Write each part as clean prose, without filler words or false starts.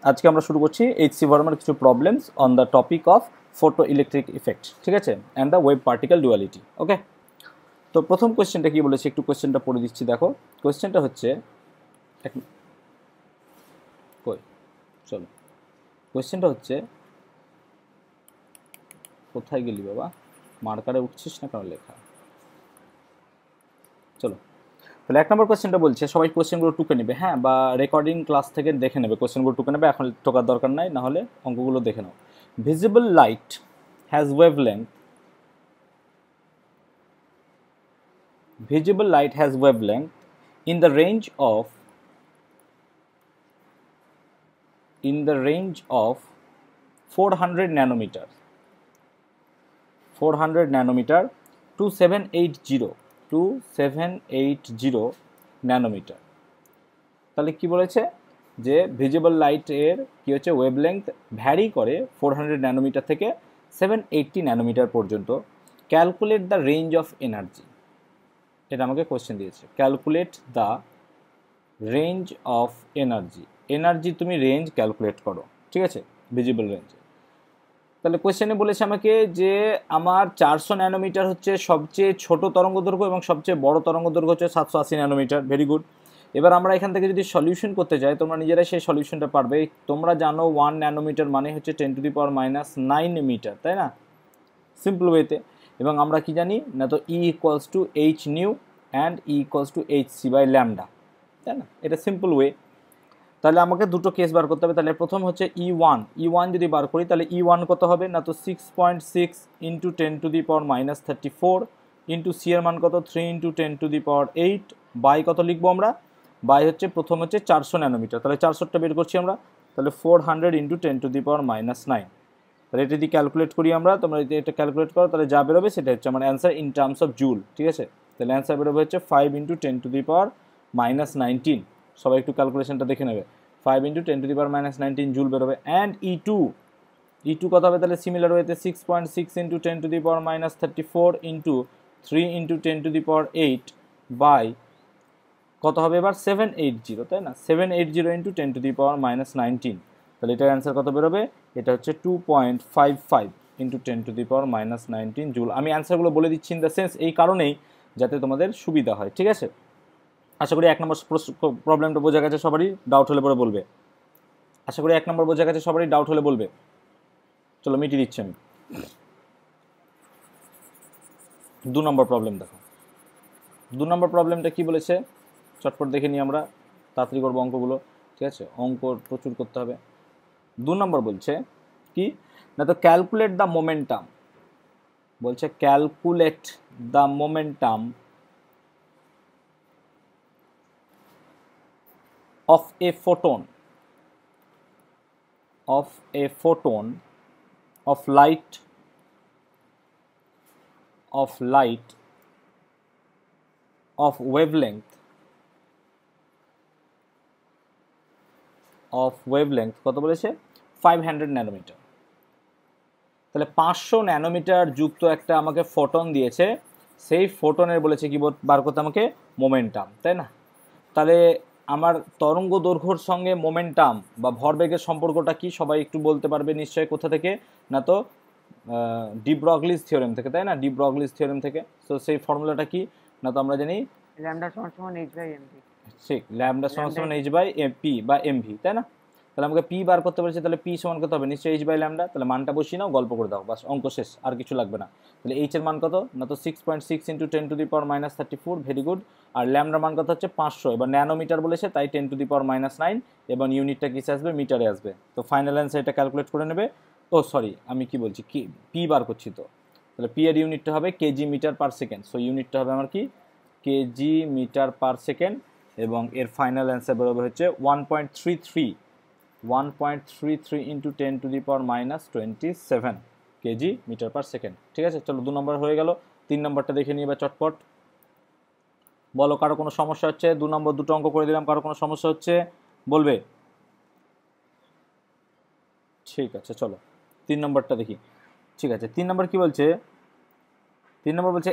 আজকে আমরা শুরু করছি এইচসি ভার্মার কিছু problems on the topic of photo electric effect, ঠিক আছে, and the wave particle duality. Okay, তো প্রথম কোয়েশ্চেনটা কি বলেছে একটু কোয়েশ্চেনটা পড়ে দিচ্ছি। দেখো কোয়েশ্চেনটা হচ্ছে চলো কোয়েশ্চেনটা হচ্ছে, কোথায় গেলি বাবা, মার্কারে উঠছিস না কেন লেখা? চলো তাহলে 1 নম্বর কোয়েশ্চেনটা বলছে, সবাই কোয়েশ্চেনগুলো টুকে নেবে, হ্যাঁ, বা রেকর্ডিং ক্লাস থেকে দেখে নেবে, কোয়েশ্চেনগুলো টুকে নেবে, এখন টোকার দরকার নাই, না হলে অঙ্কগুলো দেখে নাও। Visible light has wavelength, visible light has wavelength in the range of 400 nanometer to 780 nanometre. তাহলে কি বলেছে যে ভিজিবল লাইটের কি হচ্ছে ওয়েভলেংথ ভ্যারি করে 400 ন্যানোমিটার থেকে 780 ন্যানোমিটার পর্যন্ত। Calculate the range of energy, এটা আমাকে কোয়েশ্চেন দিয়েছে। Calculate the range of energy, energy তুমি রেঞ্জ ক্যালকুলেট করো, ঠিক আছে, ভিজিবল রেঞ্জ। তাহলে কোয়েশ্চেনে বলেছে আমাকে যে আমার 400 ন্যানোমিটার হচ্ছে সবচেয়ে ছোট তরঙ্গ দৈর্ঘ্য এবং সবচেয়ে বড় তরঙ্গ দৈর্ঘ্য হচ্ছে 780 ন্যানোমিটার। Very good. এবার আমরা এখান থেকে যদি সলিউশন করতে যাই, তোমরা নিজেরাই সেই সলিউশনটা পারবে। তোমরা জানো 1 ন্যানোমিটার মানে হচ্ছে 10⁻⁹ মিটার, তাই না, সিম্পল ওয়েতে। এবং আমরা কি জানি না, তো E equals to H nu and E equals to H by lambda, তাই না, এটা সিম্পল ওয়ে। তাহলে আমাকে দুটো কেস বার করতে হবে। তাহলে প্রথম হচ্ছে E1 যদি বার করি তাহলে E1 কত হবে না, তো 6.6 ইন্টু 10⁻⁻34 ইন্টু সি এর মান কত 3 ইন্টু 10⁸ বাই কত লিখবো আমরা, বাই হচ্ছে প্রথম হচ্ছে 400 ন্যানোমিটার, তাহলে 400টা বের করছি আমরা, তাহলে 400 ইন্টু 10⁻⁹। তাহলে এটা যদি ক্যালকুলেট করি আমরা, তোমরা যদি এটা ক্যালকুলেট করো তাহলে যা বেরোবে সেটা হচ্ছে আমার answer in terms of joule, ঠিক আছে। তাহলে অ্যান্সার বেরোবে হচ্ছে 5 ইন্টু 10⁻⁹। সবাই একটু ক্যালকুলেশনটা দেখে নেবে। 5 ইন্টু 10⁻⁹ জুল বেরোবে। অ্যান্ড E2 কত হবে, তাহলে সিমিলার ওয়েতে 6.6 ইন্টু 10⁻⁻34 ইন্টু 3 ইন্টু 10⁸ বাই কত হবে এবার 780, তাই না, 780 ইন্টু 10⁻⁻19। তাহলে এটার অ্যান্সার কত বেরোবে, এটা হচ্ছে 2.55 ইন্টু 10⁻⁻19 জুল। আমি অ্যান্সারগুলো বলে দিচ্ছি ইন দ্য সেন্স এই কারণেই যাতে তোমাদের সুবিধা হয়, ঠিক আছে। আশা করি 1 নম্বর প্রবলেমটা বোঝা গেছে সবারই, ডাউট হলে পরে বলবে। আশা করি 1 নম্বর বোঝা গেছে সবারই, ডাউট হলে বলবে। চলো মিটিয়ে দিচ্ছি আমি। 2 নম্বর প্রবলেম দেখো। 2 নম্বর প্রবলেমটা কি বলেছে চটপট দেখে নিই আমরা, তাড়াতাড়ি করবো অঙ্কগুলো, ঠিক আছে, অঙ্ক প্রচুর করতে হবে। 2 নম্বর বলছে কি না, তো ক্যালকুলেট দ্য মোমেন্টাম, বলছে calculate the momentum of a photon of light of wavelength কত বলেছে 500 ন্যানোমিটার। তাহলে 500 ন্যানোমিটার যুক্ত একটা আমাকে ফোটন দিয়েছে, সেই ফোটনের বলেছে কি বার করতে আমাকে মোমেন্টাম, তাই না। তাহলে আমার তরঙ্গ দৈর্ঘ্যর সঙ্গে মোমেন্টাম বা ভরবেগের সম্পর্কটা কি সবাই একটু বলতে পারবে নিশ্চয়ই, কোথা থেকে না, তো ডি ব্রগলিস থিওরেম থেকে, তাই না, ডি ব্রগলিস থিওরেম থেকে। তো সেই ফর্মুলাটা কি না, তো আমরা জানি ল্যামডা সমান h/mv, ঠিক, ল্যামডা সমান h/p বা mv, তাই না। তাহলে আমাকে পি বার করতে বলেছে, তাহলে পি সমান কত হবে, নিশ্চয়ই h/ল্যামডা। তাহলে মানটা বসিয়ে নাও, গল্প করে দাও, বাস অঙ্ক শেষ, আর কিছু লাগবে না। তাহলে এইচ এর মান কত না, তো 6.6 ইন্টু 10⁻⁻34, ভেরি গুড। আর ল্যামডার মান কত হচ্ছে 500, এবার ন্যানোমিটার বলেছে তাই 10⁻⁹, এবং ইউনিটটা কিসে আসবে, মিটারে আসবে। তো ফাইনাল অ্যান্সার এটা ক্যালকুলেট করে নেবে। ও সরি, আমি কি বলছি, কি পি বার করছি, তো তাহলে পি এর ইউনিটটা হবে KG metre per second. So ইউনিটটা হবে আমার কি কেজি মিটার পার সেকেন্ড, এবং এর ফাইনাল অ্যান্সার বেরোবে হচ্ছে 1.33 into 10⁻⁻27 kg metre per second, ঠিক আছে। চলো 2 নম্বর হয়ে গেল। 3 নম্বরটা দেখে নিয়ে এবার চটপট বলো, কারো কোনো সমস্যা হচ্ছে? 2 নম্বর দুটো অঙ্ক করে দিলাম, কারো কোনো সমস্যা হচ্ছে বলবে? ঠিক আছে, চলো 3 নম্বরটা দেখি। ঠিক আছে, 3 নম্বর কি বলছে, 3 নম্বর বলছে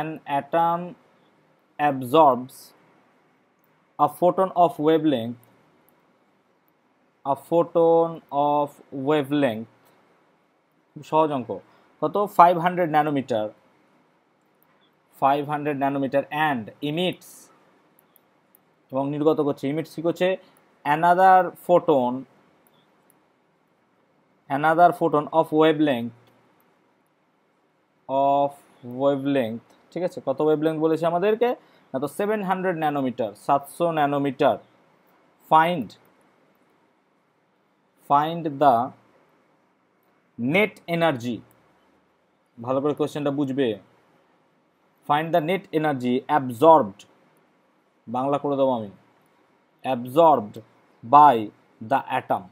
an atom absorbs a photon of wavelength সহজ অঙ্ক কত 500 ন্যানোমিটার 500 ন্যানোমিটার and emits এবং নির্গত করছে emits কি করছে another photon of wavelength ঠিক আছে কত ওয়েভলেংথ বলেছে আমাদেরকে না তো 700 nanometre 700 nanometre find the net energy ভালো করে কোশ্চেনটা বুঝবে find the net energy absorbed Bangla করে দেবো আমি absorbed by the atom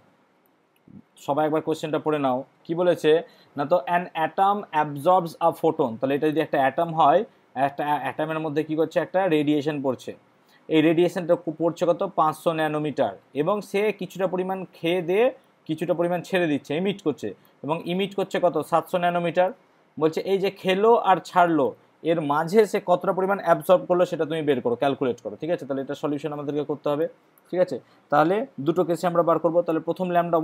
সবাই একবার কোশ্চেনটা পড়ে নাও কি বলেছে না তো an atom absorbs a photon তাহলে এটা যদি একটা অ্যাটম হয় একটা অ্যাটমের মধ্যে কি করছে একটা রেডিয়েশন পড়ছে এই রেডিয়েশনটা পড়ছে কত 500 ন্যানোমিটার এবং সে কিছুটা পরিমাণ খেয়ে দিয়ে কিছুটা পরিমাণ ছেড়ে দিচ্ছে ইমিট করছে এবং ইমিট করছে কত 700 ন্যানোমিটার বলছে এই যে খেলো আর ছাড়লো এর মাঝে সে কতটা পরিমাণ অ্যাবজর্ব করলো সেটা তুমি বের করো ক্যালকুলেট করো ঠিক আছে তাহলে এটা সলিউশন আমাদেরকে করতে হবে ঠিক আছে তাহলে দুটো কেসে আমরা বার করব তাহলে প্রথম ল্যামডা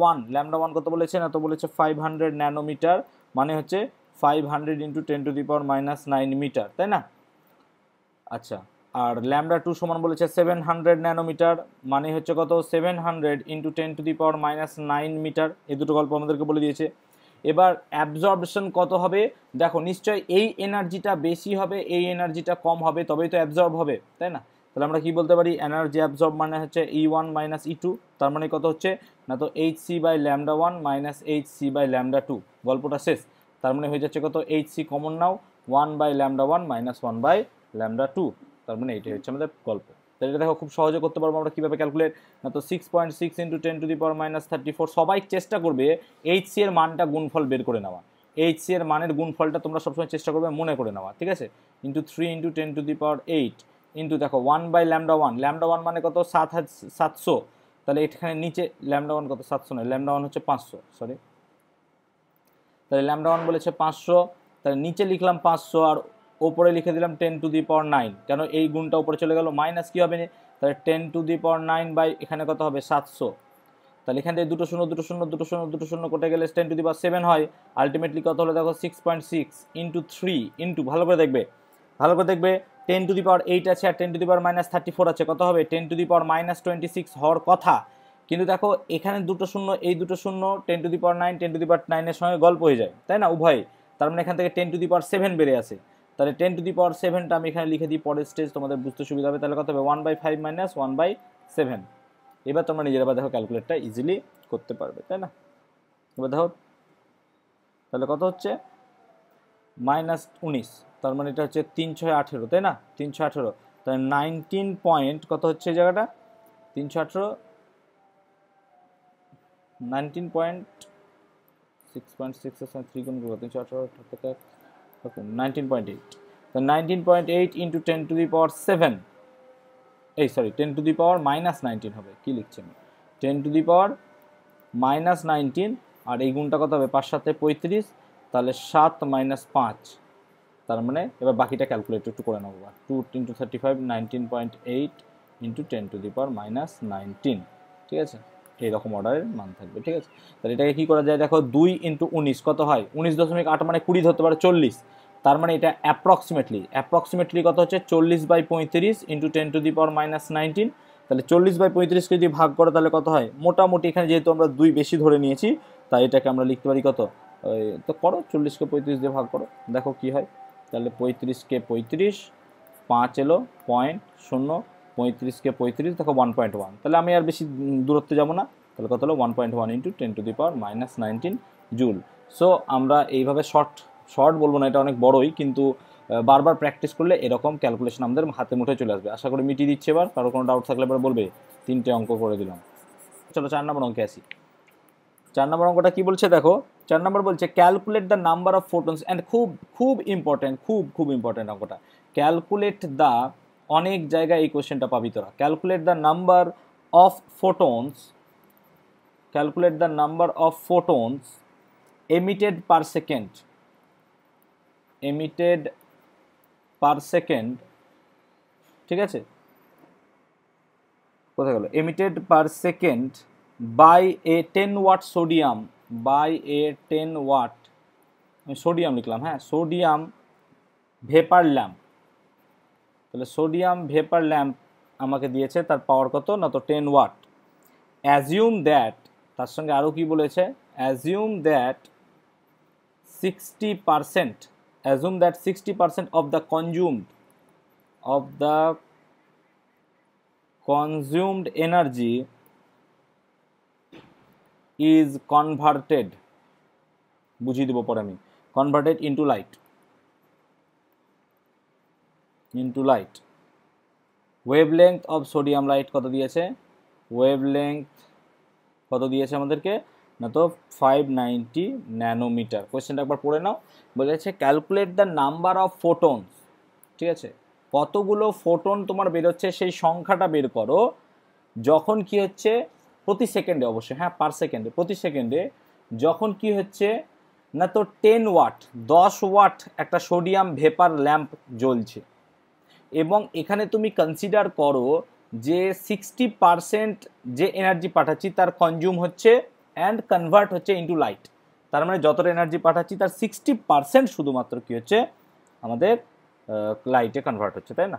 1 কত বলেছে না তো বলেছে 500 ন্যানোমিটার মানে হচ্ছে 500 × 10⁻⁹ মিটার তাই না আচ্ছা আর ল্যামডা 2 সমান বলেছে 700 ন্যানোমিটার মানে হচ্ছে কত 700 × 10⁻⁹ মিটার এই দুটো গল্প আমাদেরকে বলে দিয়েছে এবার অ্যাবজর্পশন কত হবে দেখো নিশ্চয়ই এই এনার্জিটা বেশি হবে এই এনার্জিটা কম হবে তবেই তো অ্যাবজর্ব হবে তাই না তাহলে আমরা কি বলতে পারি এনার্জি অ্যাবজর্ব মানে হচ্ছে E1 - E2 তার মানে কত হচ্ছে না তো hc/λ1 - hc/λ2 গল্পটা শেষ তার মানে হয়ে যাচ্ছে কত hc কমন নাও 1/λ1 - 1/λ2 তার মানে এইটাই হচ্ছে আমাদের গল্প তাহলে এটা দেখো খুব সহজে করতে পারবো আমরা কিভাবে ক্যালকুলেট না তো 6.6 × 10⁻⁻34 সবাই চেষ্টা করবে hc এর মানটা গুণফল বের করে নেওয়া hc এর মানের গুণফলটা তোমরা সবসময় চেষ্টা করবে মনে করে নেওয়া ঠিক আছে ইন্টু 3 × 10⁸ ইন্টু দেখো 1/λ1 মানে কত 700 তাহলে এখানে নিচে λ1 কত 700 নয় λ1 হচ্ছে 500 সরি তাহলে λ1 বলেছে 500 তাহলে নিচে লিখলাম 500 আর ওপরে লিখে দিলাম 10⁹ কেন এই গুণটা উপরে চলে গেল মাইনাস কি হবে তাহলে 10⁹ বাই এখানে কত হবে 700 তাহলে এখান থেকে দুটো শূন্য কোটে গেলে 10⁷ হয় আলটিমেটলি কত হলো দেখো 6.6 × 3 ইন্টু ভালো করে দেখবে 10⁸ আছে আর 10⁻⁻34 আছে কত হবে 10⁻⁻26 হওয়ার কথা কিন্তু দেখো এখানে দুটো শূন্য এই দুটো শূন্য 10⁹ 10⁹ এর সঙ্গে গল্প হয়ে যায় তাই না উভয় তার মানে এখান থেকে 10⁷ বেড়ে আসে তাহলে 10⁷টা আমি এখানে লিখে দিই পরের স্টেজ তোমাদের বুঝতে সুবিধা হবে তাহলে কত হবে 1/5 - 1/7 এবার তোমরা নিজেরা দেখো ক্যালকুলেটটা ইজিলি করতে পারবে তাই না এবার দেখো তাহলে কত হচ্ছে -19 তার মানে এটা হচ্ছে 3 6 18 তাই না 3 6 18 তাহলে 19 পয়েন্ট কত হচ্ছে এই জায়গাটা 318 19.6.6 3 গুণ করব 318 থেকে 19.8 তো 19.8 × 10⁻⁷ এই সরি 10⁻⁻19 হবে কি লিখছি আমি 10⁻⁻19 আর এই গুণটা কত হবে 5 7 35 তাহলে 7 - 5 তার মানে এবার বাকিটা ক্যালকুলেট একটু করে নেবো 2 × 35 19.8 × 10⁻⁻19 ঠিক আছে এইরকম অর্ডারের মান থাকবে ঠিক আছে তাহলে এটাকে কী করা যায় দেখো 2 × 19 কত হয় 19.8 মানে 20 ধরতে পারে 40 তার মানে এটা অ্যাপ্রক্সিমেটলি কত হচ্ছে 40/35 × 10⁻⁻19 তাহলে 40/35কে যদি ভাগ করো তাহলে কত হয় মোটামুটি এখানে যেহেতু আমরা 2 বেশি ধরে নিয়েছি তাই এটাকে আমরা লিখতে পারি কত তো করো 40কে 35 দিয়ে ভাগ করো দেখো কি হয় তাহলে 35কে 35 5 এলো 0.0 35কে 35 দেখো 1.1 তাহলে আমি আর বেশি দূরত্বে যাব না তাহলে কত হলো 1.1 × 10⁻⁻19 জুল সো আমরা এইভাবে শর্ট বলবো না এটা অনেক বড়ই কিন্তু বারবার প্র্যাকটিস করলে এরকম ক্যালকুলেশন আমাদের হাতে মুঠে চলে আসবে আশা করি মিটিয়ে দিচ্ছে এবার কারো কোনো ডাউট থাকলে এবার বলবে 3টে অঙ্ক করে দিলাম চলো 4 নম্বর অঙ্কে আসি 4 নম্বর অঙ্কটা কি বলছে দেখো 4 নম্বর বলছে calculate the number of photons and খুব ইম্পর্টেন্ট অঙ্কটা ক্যালকুলেট দ্য অনেক জায়গায় এই কোশ্চেনটা পাবি তোরা calculate the number of photons emitted per second ঠিক আছে কোথায় গেল, emitted per second by a 10 watt sodium, by a 10 watt, আমি সোডিয়াম লিখলাম, হ্যাঁ, সোডিয়াম ভেপার ল্যাম্প। তাহলে সোডিয়াম ভেপার ল্যাম্প আমাকে দিয়েছে, তার পাওয়ার কত না, তো 10 ওয়াট। অ্যাজিউম দ্যাট, তার সঙ্গে আরও কি বলেছে, assume that 60%, assume that 60% of the consumed energy is converted, বুঝিয়ে দেবো পরে আমি, converted into light. Wavelength of sodium light কত দিয়েছে, wavelength কত দিয়েছে আমাদেরকে না, তো 590 ন্যানোমিটার। কোয়েশ্চেনটা একবার পড়ে নাও, বলেছে calculate the number of photons, ঠিক আছে, কতগুলো ফোটন তোমার বেরোচ্ছে সেই সংখ্যাটা বের করো যখন কি হচ্ছে প্রতি সেকেন্ডে, অবশ্যই হ্যাঁ পার সেকেন্ডে, প্রতি সেকেন্ডে যখন কি হচ্ছে না, তো 10 ওয়াট 10 ওয়াট একটা সোডিয়াম ভেপার ল্যাম্প জ্বলছে, এবং এখানে তুমি কনসিডার করো যে 60% যে এনার্জি পাঠাচ্ছি তার কনজিউম হচ্ছে অ্যান্ড কনভার্ট হচ্ছে ইন্টু লাইট। তার মানে যতটা এনার্জি পাঠাচ্ছি তার 60% শুধুমাত্র কি হচ্ছে আমাদের লাইটে কনভার্ট হচ্ছে, তাই না?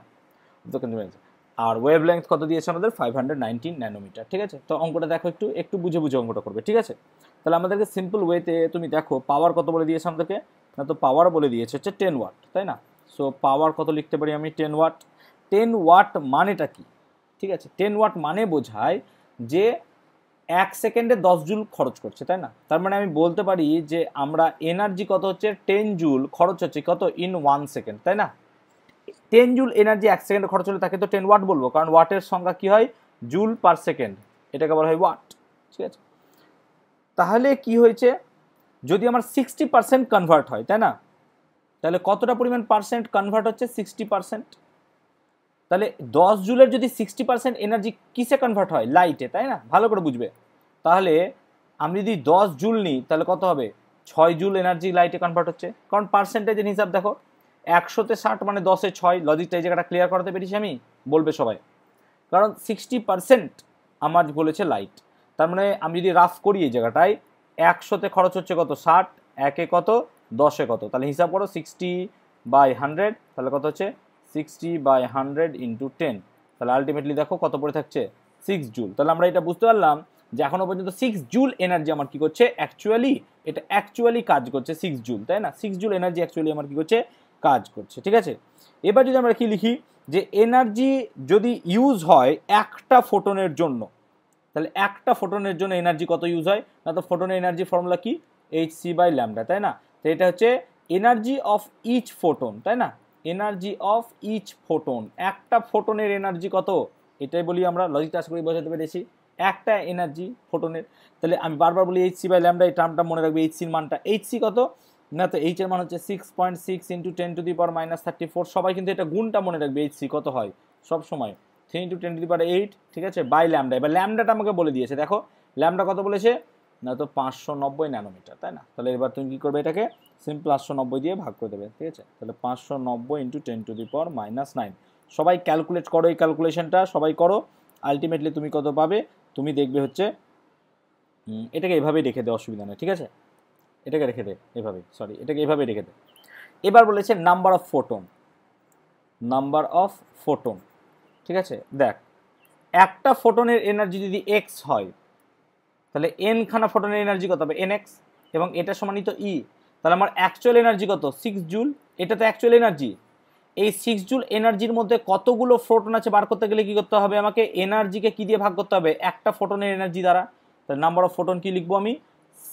আর ওয়েভলেংথ কত দিয়েছে আমাদের 519 ন্যানোমিটার, ঠিক আছে। তো অঙ্কটা দেখো, একটু বুঝে বুঝে অঙ্কটা করবে, ঠিক আছে। তাহলে আমাদেরকে সিম্পল ওয়েতে তুমি দেখো পাওয়ার কত বলে দিয়েছে আমাদেরকে না, তো পাওয়ার বলে দিয়েছে হচ্ছে 10 ওয়াট, তাই না। সো পাওয়ার কত লিখতে পারি আমি, 10 ওয়াট। 10 ওয়াট মানেটা কি, ঠিক আছে, 10 ওয়াট মানে বোঝায় যে 1 সেকেন্ডে 10 জুল খরচ করছে, তাই না। তার মানে আমি বলতে পারি যে আমরা এনার্জি কত হচ্ছে 10 জুল খরচ হচ্ছে কত ইন 1 সেকেন্ড, তাই না। 10 জুল এনার্জি 1 সেকেন্ডে খরচ হলে তাকে তো 10 ওয়াট বলবো, কারণ ওয়াটের সংখ্যা কি হয়, জুল পার সেকেন্ড, এটাকে বলা হয় ওয়াট, ঠিক আছে। তাহলে কি হয়েছে, যদি আমার 60% কনভার্ট হয়, তাই না, তাহলে কতটা পরিমাণ পার্সেন্ট কনভার্ট হচ্ছে, 60%। তাহলে 10 জুলের যদি 60% এনার্জি কিসে কনভার্ট হয়, লাইটে, তাই না, ভালো করে বুঝবে। তাহলে আমি যদি 10 জুল নিই তাহলে কত হবে, 6 জুল এনার্জি লাইটে কনভার্ট হচ্ছে, কারণ পার্সেন্টেজের হিসাব দেখো, 100-তে 60 মানে 10-এ 6, লজিকটা এই জায়গাটা ক্লিয়ার করাতে পেরেছি আমি, বলবে সবাই, কারণ 60% আমার বলেছে লাইট। তার মানে আমি যদি রাফ করি এই জায়গাটায়, 100-তে খরচ হচ্ছে কত 60, 1-এ কত 10-এ কত, তাহলে হিসাব করো 60/100, তাহলে কত হচ্ছে 60/100 ইন্টু 10, তাহলে আলটিমেটলি দেখো কত পড়ে থাকছে 6 জুল। তাহলে আমরা এটা বুঝতে পারলাম যে এখনো পর্যন্ত 6 জুল এনার্জি আমার কি করছে, এটা অ্যাকচুয়ালি কাজ করছে 6 জুল, তাই না। 6 জুল এনার্জি অ্যাকচুয়ালি আমার কি করছে, কাজ করছে, ঠিক আছে। এবার যদি আমরা কি লিখি যে এনার্জি যদি ইউজ হয় একটা ফোটনের জন্য, তাহলে একটা ফোটনের জন্য এনার্জি কত ইউজ হয় না, তো ফোটনের এনার্জি ফর্মুলা কি, hc/λ, তাই না। তো এটা হচ্ছে এনার্জি অফ ইচ ফোটন, তাই না, এনার্জি অফ ইচ ফোটন, একটা ফোটনের এনার্জি কত, এটাই বলি আমরা, লজিকটা আশা করি বোঝাতে পেরেছি, একটা এনার্জি ফোটনের। তাহলে আমি বারবার বলি hc/λ, এই টার্মটা মনে রাখবে, hc-র মানটা, hc কত না, তো h এর মান হচ্ছে 6.6 ইন্টু 10⁻⁻34, সবাই কিন্তু এটা গুণটা মনে রাখবে, hc কত হয় সব সময় 3 ইন্টু 10⁸, ঠিক আছে, বাই ল্যামডা। এবার ল্যামডাটা আমাকে বলে দিয়েছে, দেখো ল্যামডা কত বলেছে না, তো 590 ন্যানোমিটার, তাই না। তাহলে এবার তুমি কি করবে, এটাকে সিম্পল 590 দিয়ে ভাগ করে দেবে, ঠিক আছে। তাহলে 590 ইন্টু 10⁻⁹, সবাই ক্যালকুলেট করো, এই ক্যালকুলেশনটা সবাই করো, আলটিমেটলি তুমি কত পাবে, তুমি দেখবে হচ্ছে এটাকে এভাবেই রেখে দে, অসুবিধা নেই, ঠিক আছে, এটাকে রেখে দে এভাবে, এটাকে এভাবে রেখে দে। এবার বলেছে নাম্বার অফ ফোটন, ঠিক আছে। দেখ, একটা ফোটনের এনার্জি যদি এক্স হয়, তাহলে এন খানা ফোটনের এনার্জি কত হবে, nx, এবং এটা সমানিত ই, তাহলে আমার অ্যাকচুয়াল এনার্জি কত 6 জুল, এটা তো অ্যাকচুয়াল এনার্জি। এই 6 জুল এনার্জির মধ্যে কতগুলো ফোটন আছে বার করতে গেলে কি করতে হবে, আমাকে এনার্জিকে কি দিয়ে ভাগ করতে হবে, একটা ফোটনের এনার্জি দ্বারা। তাহলে নাম্বার অফ ফোটন কি লিখবো আমি,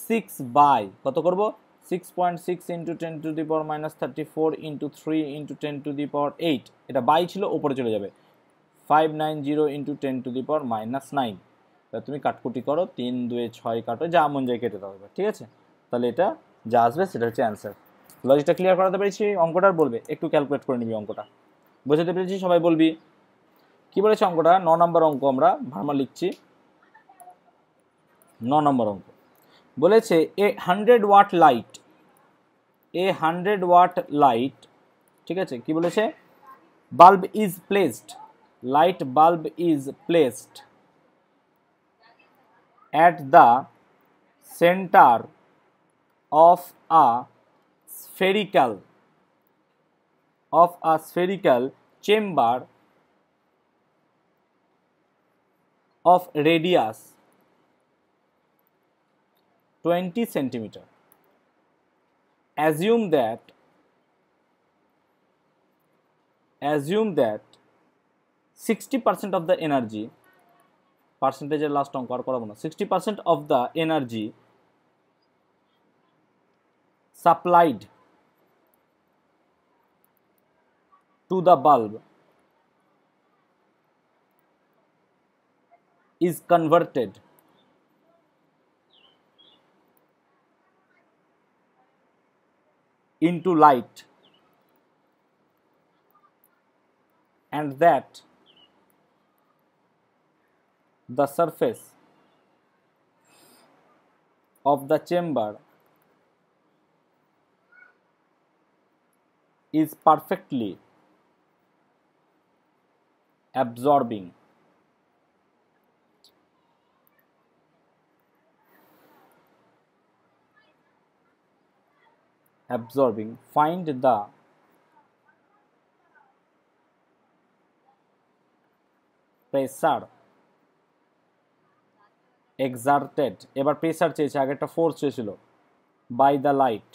6 কত করব, 6.6 ইন্টু 10⁻⁻34 ইন্টু 3 ইন্টু 10⁸, এটা বাই ছিল, ওপরে চলে যাবে 590 ইন্টু 10⁻⁹। তুমি কাটকুটি করো, 3 2 6 কাটো, যা মন যায় কেটে দাও এবার, ঠিক আছে। তাহলে এটা যা আসবে সেটা হচ্ছে অ্যান্সার। লজিকটা ক্লিয়ার করাতে পেরেছি, অঙ্কটার বলবে একটু ক্যালকুলেট করে নিবি, অঙ্কটা বোঝাতে পেরেছি, সবাই বলবি কি বলেছে অঙ্কটা। 9 নম্বর অঙ্ক আমরা ভার্মা লিখছি, 9 নম্বর অঙ্ক বলেছে এ 100 ওয়াট লাইট, ঠিক আছে, কি বলেছে, bulb is placed, light bulb is placed at the center of a spherical chamber of radius 20 centimeter. Assume that 60% of the energy, percentage last অঙ্ক আর করাবো না, 60% of the energy supplied to the bulb is converted into light, and that the surface of the chamber is perfectly absorbing. Find the pressure exerted, এবার pressure চেয়েছে, আগে একটা force চেয়েছিল, by the light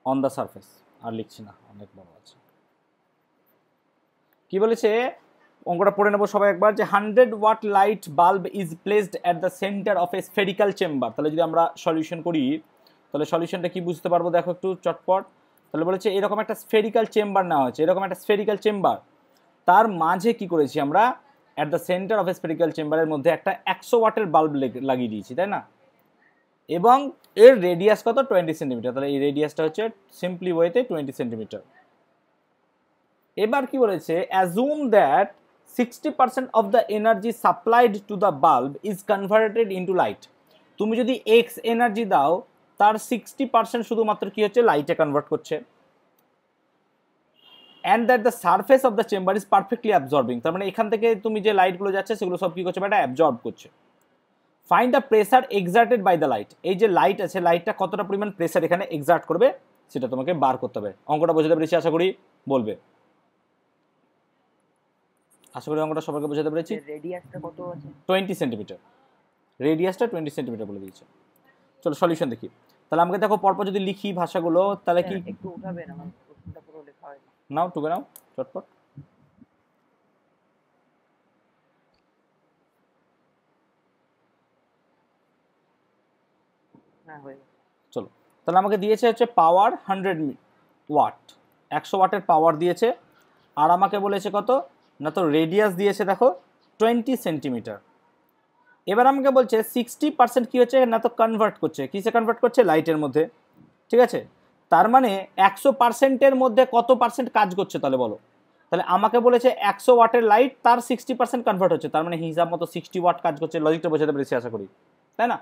on the surface। আর লিখছি না, অনেক বড় আছে। কি বলেছে অঙ্কটা পড়ে নেব সবাই একবার, যে 100 watt light bulb is placed at the centre of a spherical chamber. তাহলে যদি আমরা সলিউশন করি তাহলে সলিউশনটা কি বুঝতে পারবো, দেখো একটু চটপট। তাহলে বলেছে এরকম একটা স্ফেরিক্যাল চেম্বার নেওয়া হয়েছে, এরকম একটা স্ফেরিক্যাল চেম্বার, তার মাঝে কি করেছি আমরা, at the centre of a spherical চেম্বারের মধ্যে একটা 100 ওয়াটের বাল্ব লাগিয়ে দিয়েছি, তাই না? এবং এর রেডিয়াস কত, 20 সেন্টিমিটার। তাহলে এই রেডিয়াসটা হচ্ছে সিম্পলি ওয়েতে 20 সেন্টিমিটার। এবার কি বলেছে, assume that 60% of the energy supplied to the bulb is converted into light. তুমি যদি এক্স এনার্জি দাও, তার 60% শুধুমাত্র কি হচ্ছে, লাইটে কনভার্ট করছে। And that the surface of the chamber is perfectly absorbing, তার মানে এখান থেকে তুমি যে লাইটগুলো যাচ্ছে সেগুলো সব কি করছে, এটা অ্যাবজর্ব করছে। Find the pressure exerted by the light, এই যে লাইট আছে, লাইটটা কতটা পরিমাণ প্রেসার এখানে এক্সার্ট করবে সেটা তোমাকে বার করতে হবে। অঙ্কটা বোঝাতে পেরেছি আশা করি, বলবে। আশা করি অঙ্কটা সবাইকে বোঝাতে পেরেছি। রেডিয়াসটা কত আছে? 20 সেন্টিমিটার, রেডিয়াসটা 20 সেন্টিমিটার বলে দিয়েছে। চলো সলিউশন দেখি। তাহলে আমাকে দেখো পরপর যদি লিখি ভাষাগুলো, তাহলে কি একটু উঠাবে না, মানে প্রশ্নটা পুরো লেখা হয় না। নাও টুকে নাও চটপট। চলো, তাহলে আমাকে দিয়েছে হচ্ছে পাওয়ার 100 ওয়াট, 100 ওয়াটের পাওয়ার দিয়েছে। আর আমাকে বলেছে কত না, তো রেডিয়াস দিয়েছে দেখো 20 সেন্টিমিটার। এবার আমাকে বলছে 60% কি হচ্ছে না, তো কনভার্ট করছে, কিসে কনভার্ট করছে, লাইটের মধ্যে, ঠিক আছে? তার মানে 100%-এর মধ্যে কত পার্সেন্ট কাজ করছে তাহলে বলো। তাহলে আমাকে বলেছে 100 ওয়াটের লাইট, তার 60% কনভার্ট হচ্ছে, তার মানে হিসাব মতো 60 ওয়াট কাজ করছে। লজিকটা বোঝাতে পেরেছি আশা করি, তাই না?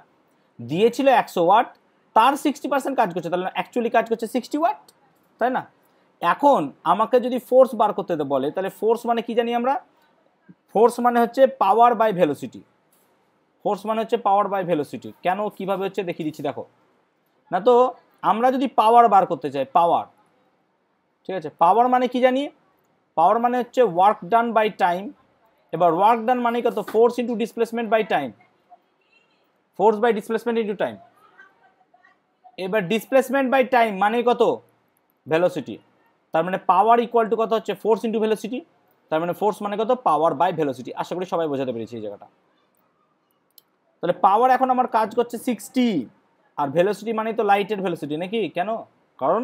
দিয়েছিল 100 ওয়াট, তার 60% কাজ করছে, তাহলে অ্যাকচুয়ালি কাজ করছে 60 ওয়াট, তাই না? এখন আমাকে যদি ফোর্স বার করতে বলে, তাহলে ফোর্স মানে কি জানি আমরা, ফোর্স মানে হচ্ছে পাওয়ার বাই ভেলোসিটি। ফোর্স মানে হচ্ছে পাওয়ার বাই ভেলোসিটি। কেন, কিভাবে হচ্ছে দেখিয়ে দিচ্ছি দেখো। না তো আমরা যদি পাওয়ার বার করতে চাই, পাওয়ার, ঠিক আছে, পাওয়ার মানে কি জানি, পাওয়ার মানে হচ্ছে ওয়ার্ক ডান বাই টাইম। এবার ওয়ার্ক ডান মানে কত, force into displacement by time, force by displacement into time. এবার ডিসপ্লেসমেন্ট বাই টাইম মানে কত, ভেলোসিটি। তার মানে পাওয়ার ইকুয়াল টু কত হচ্ছে, ফোর্স ইন্টু ভেলোসিটি। তার মানে ফোর্স মানে কত, পাওয়ার বাই ভেলোসিটি। আশা করি সবাই বোঝাতে পেরেছি এই জায়গাটা। তাহলে পাওয়ার এখন আমার কাজ করছে 60, আর ভেলোসিটি মানে তো লাইটের ভেলোসিটি নাকি, কেন, কারণ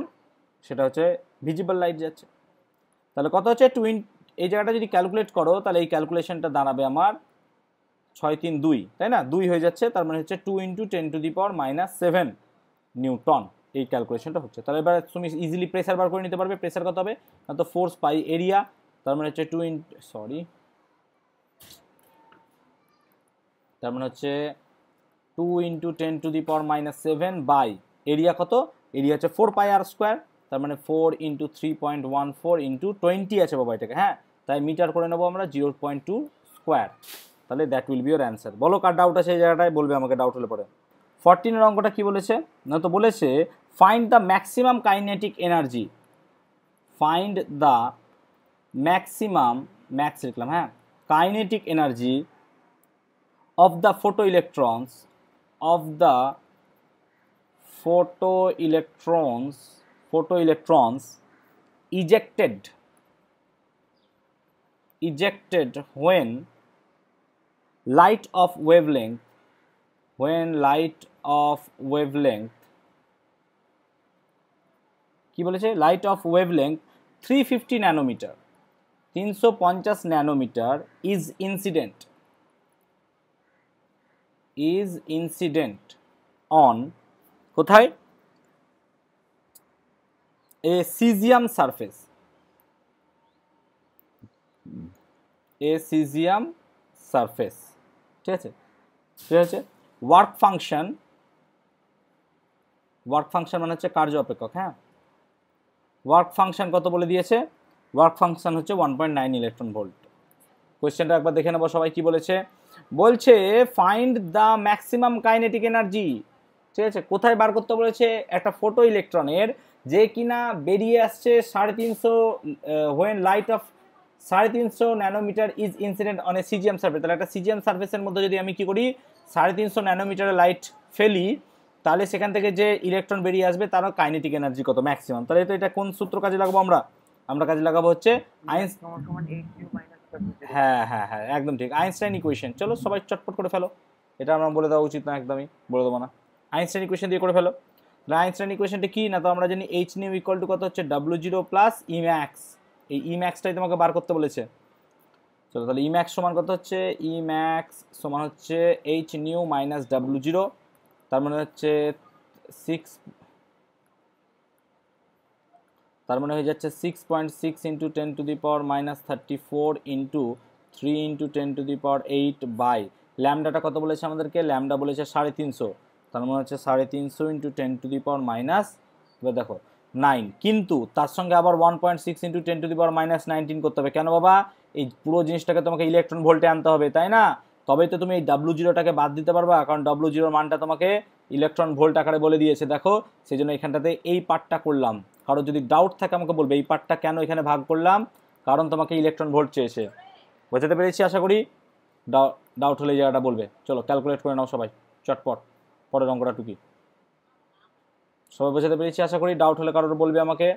সেটা হচ্ছে ভিজিবল লাইট যাচ্ছে। তাহলে কত হচ্ছে, এই জায়গাটা যদি ক্যালকুলেট করো, তাহলে এই ক্যালকুলেশনটা দাঁড়াবে আমার 6 3 2, তাই না, 2 হয়ে যাচ্ছে। তার মানে হচ্ছে 2 × 10⁻⁷ নিউটন এই ক্যালকুলেশনটা হচ্ছে। তাহলে এবার তুমি ইজিলি প্রেসার বার করে নিতে পারবে। প্রেসার কত হবে না, তো ফোর্স বাই এরিয়া, তার মানে হচ্ছে তার মানে হচ্ছে 2 × 10⁻⁷ বাই এরিয়া কত, এরিয়া হচ্ছে 4πr², তার মানে 4 × 3.14 × 20 আছে বাবা এটাকে, হ্যাঁ, তাই মিটার করে নেবো আমরা 0.2 স্কোয়ার। তাহলে that will be your answer. বলো কার ডাউট আছে এই জায়গাটায়, বলবে আমাকে ডাউট হলে পরে। 14 এর অঙ্কটা কি বলেছে না, তো বলেছে find the maximum kinetic energy, find the maximum, max লিখলাম, হ্যাঁ, kinetic energy of the photoelectrons, of the photoelectrons ejected when light of wavelength, কি বলেছে, light of wavelength 350 nanometre, 350 nanometre is incident on কোথায়, a cesium surface, ঠিক আছে, ঠিক আছে। Work function মানে হচ্ছে কার্য অপেক্ষক, হ্যাঁ, ওয়ার্ক ফাংশন কত বলে দিয়েছে, ওয়ার্ক ফাংশন হচ্ছে 1.9 ইলেকট্রন ভোল্ট। কোয়েশ্চেনটা একবার দেখে নেবো সবাই কি বলেছে, বলছে find the maximum kinetic energy, ঠিক আছে, কোথায় বার করতে বলেছে, একটা ফোটো ইলেকট্রনের যে কিনা বেরিয়ে আসছে 350 when light off 350 nanometre is incident on a CGM surface. তাহলে একটা সিজিএম সার্ফেসের মধ্যে যদি আমি কি করি 350 ন্যানোমিটারের লাইট ফেলি, তাহলে সেখান থেকে যে ইলেকট্রন বেরিয়ে আসবে তারও কাইনেটিক এনার্জি কত, ম্যাক্সিমাম। তাহলে তো এটা কোন সূত্র কাজে লাগাবো আমরা কাজে লাগাবো হচ্ছে হ্যাঁ হ্যাঁ হ্যাঁ একদম ঠিক, আইনস্টাইন ইকুয়েশন। চলো সবাই চটপট করে ফেলো, এটা আমরা বলে দেওয়া উচিত না, একদমই বলে দেবো না, আইনস্টাইন ইকুয়েশন দিয়ে করে ফেলো। আইনস্টাইন ইকুয়েশনটা কি না, তো আমরা জানি এইচ নিউ ইকুয়াল টু কত হচ্ছে W0 প্লাস ই ম্যাক্স, এই ই ম্যাক্সটাই তোমাকে বার করতে বলেছে। চলো তাহলে ই ম্যাক্স সমান কত হচ্ছে, ই ম্যাক্স সমান হচ্ছে এইচ নিউ মাইনাস W0, তার মানে হচ্ছে 6, তার মানে হয়ে যাচ্ছে 6.6 into 10 to the power minus 34 into 3 into 10 to the power 8 by ল্যামডাটা কত বলেছে আমাদেরকে, ল্যামডা বলেছে 350, তার মানে হচ্ছে 350 into 10 to the power minus, এবার দেখো 9, কিন্তু তার সঙ্গে আবার 1.6 into 10 to the power minus 19 করতে হবে। কেন বাবা, এই পুরো জিনিসটাকে তোমাকে ইলেকট্রন ভোল্টে আনতে হবে, তাই না, তবেই তো তুমি এই W0টাকে বাদ দিতে পারবা, কারণ W0 মানটা তোমাকে ইলেকট্রন ভোল্ট আকারে বলে দিয়েছে। দেখো সেই জন্য এখানটাতে এই পার্টটা করলাম, কারো যদি ডাউট থাকে আমাকে বলবে এই পার্টটা কেন এখানে ভাগ করলাম, কারণ তোমাকে ইলেকট্রন ভোল্ট চেয়েছে। বোঝাতে পেরেছি আশা করি, ডাউট হলে এই জায়গাটা বলবে। চলো ক্যালকুলেট করে নাও সবাই চটপট, পরের অঙ্কটা টুকি। সবাই বোঝাতে পেরেছি আশা করি, ডাউট হলে কারোর বলবে আমাকে।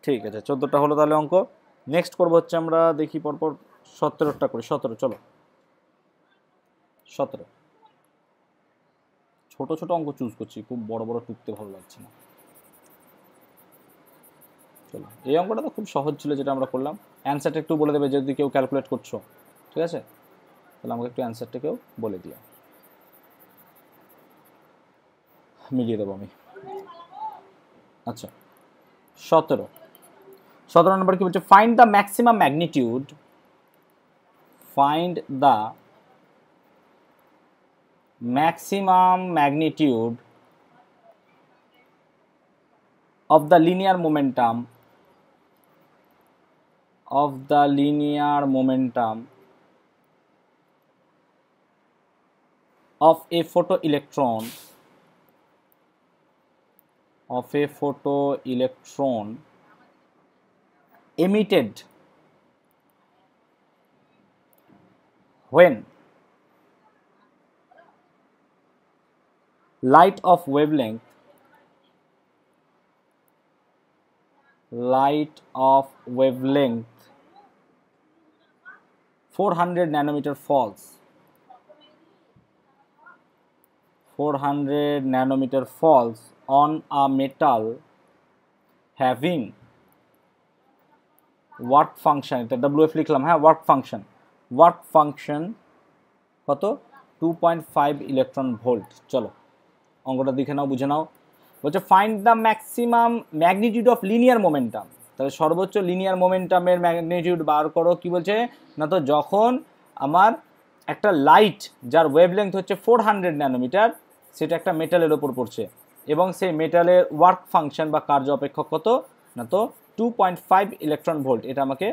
ঠিক আছে 14টা হলো তাহলে অঙ্ক। নেক্সট করবো হচ্ছে আমরা দেখি পরপর 17টা করি, 17, চলো 17। ছোট ছোট অঙ্ক চুজ করছি, খুব বড় বড় টুকতে ভালো লাগছে না। চলো এই অঙ্কটা তো খুব সহজ ছিল যেটা আমরা করলাম, অ্যান্সারটা একটু বলে দেবে যদি কেউ ক্যালকুলেট করছো, ঠিক আছে, তাহলে আমাকে একটু অ্যান্সারটা কেউ বলে দিও, মিলিয়ে দেবো আমি। আচ্ছা 17 নম্বর কি বলছে, find the maximum magnitude, find the maximum magnitude of the linear momentum of the a photoelectron emitted when light of wavelength 400 nanometer falls, 400 nanometer falls on a metal having work function, এটা WF লিখলাম, হ্যাঁ work function কত 2.5 electron volt. চলো অঙ্কটা দেখে নাও, বুঝে নাও। বলছে find the maximum magnitude of linear momentum, তাহলে সর্বোচ্চ লিনিয়ার মোমেন্টামের ম্যাগনিটিউড বার করো। কি বলছে না, তো যখন আমার একটা লাইট যার ওয়েভলেংথ হচ্ছে 400 ন্যানোমিটার, সেটা একটা মেটালের ওপর পড়ছে এবং সেই মেটালের ওয়ার্ক ফাংশন বা কার্য অপেক্ষক কত না, তো 2.5 ইলেকট্রন ভোল্ট, এটা আমাকে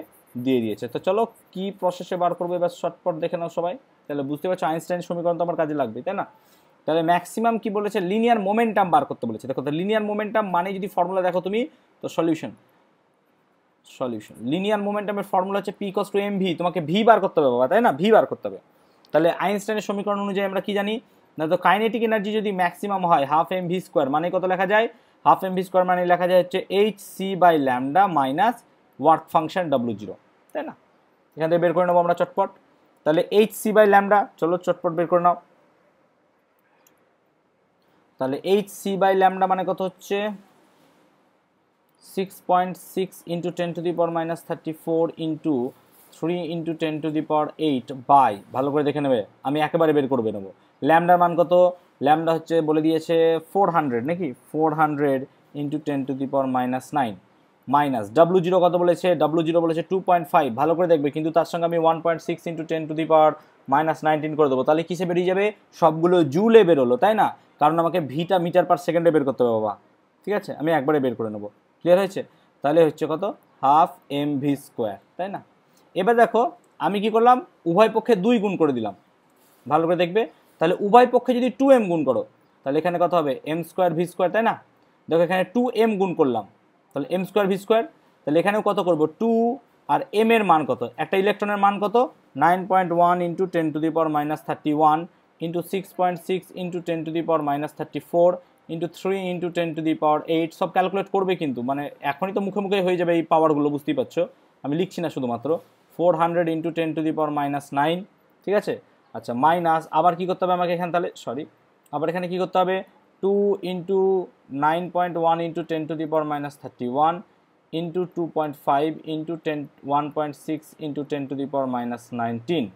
দিয়ে দিয়েছে। তো চলো কি প্রসেসে বার করবো এবার শর্টপট দেখে নাও সবাই। তাহলে বুঝতে পারছো আইনস্টাইন সমীকরণ তো আমার কাজে লাগবে, তাই না? তাহলে ম্যাক্সিমাম কি বলেছে, লিনিয়ার মোমেন্টাম বার করতে বলেছে। দেখো তো লিনিয়ার মোমেন্টাম মানে যদি ফর্মুলা দেখো তুমি, তো সলিউশন লিনিয়ার মোমেন্টামের ফর্মুলা হচ্ছে পি ইকুয়ালস টু এমভি। তোমাকে ভি বার করতে হবে বাবা, তাই না? ভি বার করতে হবে। তাহলে আইনস্টাইনের সমীকরণ অনুযায়ী আমরা কি জানি না, তো কাইনেটিক এনার্জি যদি ম্যাক্সিমাম হয় হাফ এম ভি স্কোয়ার, মানে কত লেখা যায়, হাফ এম ভি স্কোয়ার মানে লেখা যায় হচ্ছে h c by lambda minus work function W0, তাই না? এখান থেকে বের করে নেবো আমরা চটপট। তাহলে এইচ সি বাই ল্যামডা, চলো চটপট বের করে নাও। তাহলে এইচ সি বাই ল্যামডা মানে কত হচ্ছে 6.6 into 10 to the power minus 34 into 3 into 10 to the power 8 by, ভালো করে দেখে নেবে, আমি একেবারে বের করবে নেবো। ল্যামডার মান কত, ল্যামডা হচ্ছে বলে দিয়েছে 400 নাকি, 400 into 10 to the power minus 9 minus W0 কত বলেছে, W0 বলেছে 2.5, ভালো করে দেখবে, কিন্তু তার সঙ্গে আমি 1.6 into 10 to the power minus 19 করে দেবো। তাহলে কিসে বেরিয়ে যাবে, সবগুলো জুলে বেরোলো, তাই না? কারণ আমাকে ভিটা মিটার পার সেকেন্ডে বের করতে হবে বাবা, ঠিক আছে? আমি একবারে বের করে নেবো, ক্লিয়ার হয়েছে? তাহলে হচ্ছে কত, হাফ এম ভি স্কোয়ার, তাই না? এবার দেখো আমি কি করলাম, উভয় পক্ষে 2 গুণ করে দিলাম, ভালো করে দেখবে। তাহলে উভয় পক্ষে যদি 2m গুণ করো, তাহলে এখানে কত হবে, এম স্কোয়ার ভি স্কোয়ার, তাই না? দেখো এখানে 2m গুণ করলাম, তাহলে এম স্কোয়ার ভি স্কোয়ার। তাহলে এখানেও কত করবো, 2 আর m এর মান কত, একটা ইলেকট্রনের মান কত 9.1 into 10 to the power minus 31 into 6.6 into 10 to the power minus 34 into 3 into 10 to the power 8, সব ক্যালকুলেট করবে কিন্তু, মানে এখনই তো মুখে মুখে হয়ে যাবে এই পাওয়ারগুলো, বুঝতেই পারছো, আমি লিখছি না শুধুমাত্র। 400 into 10 to the power minus 9, ঠিক আছে? আচ্ছা মাইনাস আবার কি করতে হবে আমাকে এখানে, তাহলে সরি, আবার এখানে কি করতে হবে, 2 into 9.1 into 10 to the power minus 31 into 2.5 into 1.6 into 10 to the power minus 19,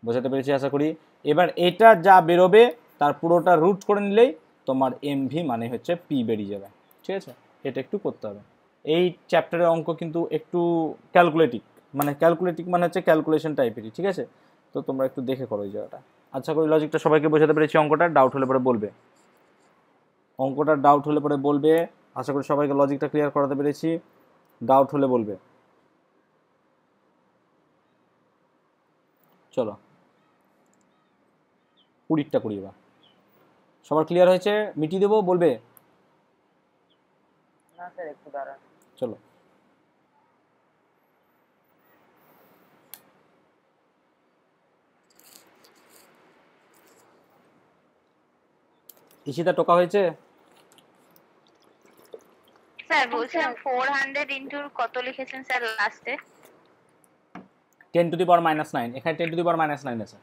বোঝাতে পেরেছি আশা করি। এবার এটা যা বেরোবে তার পুরোটা রুট করে নিলেই তোমার এমভি মানে হচ্ছে পি বেরিয়ে যাবে, ঠিক আছে? এটা একটু করতে হবে। এই চ্যাপ্টারের অঙ্ক কিন্তু একটু ক্যালকুলেটিক মানে হচ্ছে ক্যালকুলেশন টাইপেরই, ঠিক আছে? তো তোমরা একটু দেখে করো এই জায়গাটা। আচ্ছা করি লজিকটা সবাইকে বোঝাতে পেরেছি, অঙ্কটা ডাউট হলে পরে বলবে, অঙ্কটার ডাউট হলে পরে বলবে। আশা করি সবাইকে লজিকটা ক্লিয়ার করাতে পেরেছি, ডাউট হলে বলবে। চলো 20টা করি এবার, সবার ক্লিয়ার হয়েছে, মিটিয়ে দেবো, বলবে? না স্যার একটু দাঁড়ান। চলো ইশিতা টোকা হয়েছে? স্যার বলছেন 400 ইনটু কত লিখেছেন স্যার লাস্টে? 10 টু দি পাওয়ার মাইনাস 9, এখানে 10 টু দি পাওয়ার মাইনাস 9 আছে।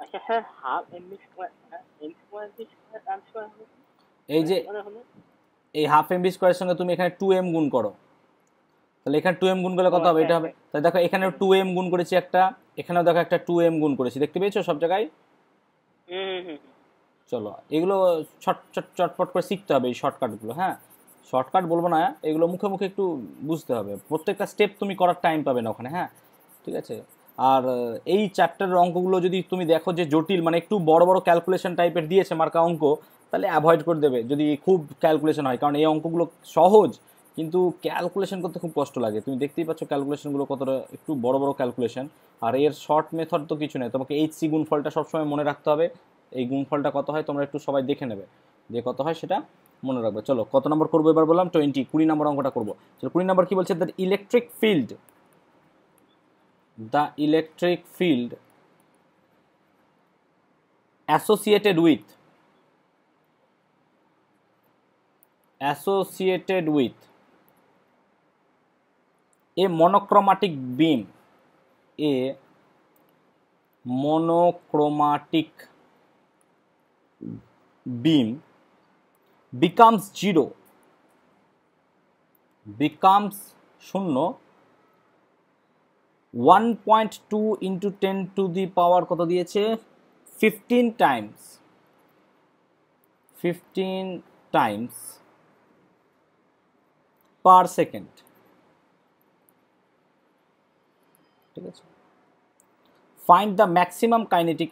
আচ্ছা sir half MB square M square B square R square হবে, এই যে এই হাফ এম বি স্কোয়ারের সঙ্গে তুমি এখানে 2m গুণ করো, তাহলে এখানে 2m গুণ করলে কত হবে, এটা হবে। তাহলে দেখো এখানেও 2m গুণ করেছি একটা, এখানেও দেখো একটা 2m গুণ করেছি, দেখতে পেয়েছো সব জায়গায়? চলো এগুলো চটপট করে শিখতে হবে, এই শর্টকাটগুলো, হ্যাঁ শর্টকাট বলবো না, এগুলো মুখে মুখে একটু বুঝতে হবে, প্রত্যেকটা স্টেপ তুমি করার টাইম পাবে না ওখানে, হ্যাঁ ঠিক আছে? আর এই চ্যাপ্টারের অঙ্কগুলো যদি তুমি দেখো যে জটিল, মানে একটু বড় বড় ক্যালকুলেশন টাইপের দিয়েছে মার্কা অঙ্ক, তাহলে অ্যাভয়েড করে দেবে যদি খুব ক্যালকুলেশন হয়, কারণ এই অঙ্কগুলো সহজ কিন্তু ক্যালকুলেশন করতে খুব কষ্ট লাগে, তুমি দেখতেই পাচ্ছ ক্যালকুলেশনগুলো কতটা একটু বড় বড় ক্যালকুলেশন। আর এর শর্ট মেথড তো কিছু নেই, তোমাকে এইচসি গুণফলটা সবসময় মনে রাখতে হবে, এই গুণফলটা কত হয় তোমরা একটু সবাই দেখে নেবে যে কত হয় সেটা মনে রাখবে। চলো কত নম্বর করবো এবার বললাম, 20 নম্বর অঙ্কটা করবো। চলো 20 নম্বর কি বলছে, the electric field associated with a monochromatic beam becomes 0, becomes 1.2 into 10 to the power কত দিয়েছে 15 times per second, ঠিক আছে? find the maximum kinetic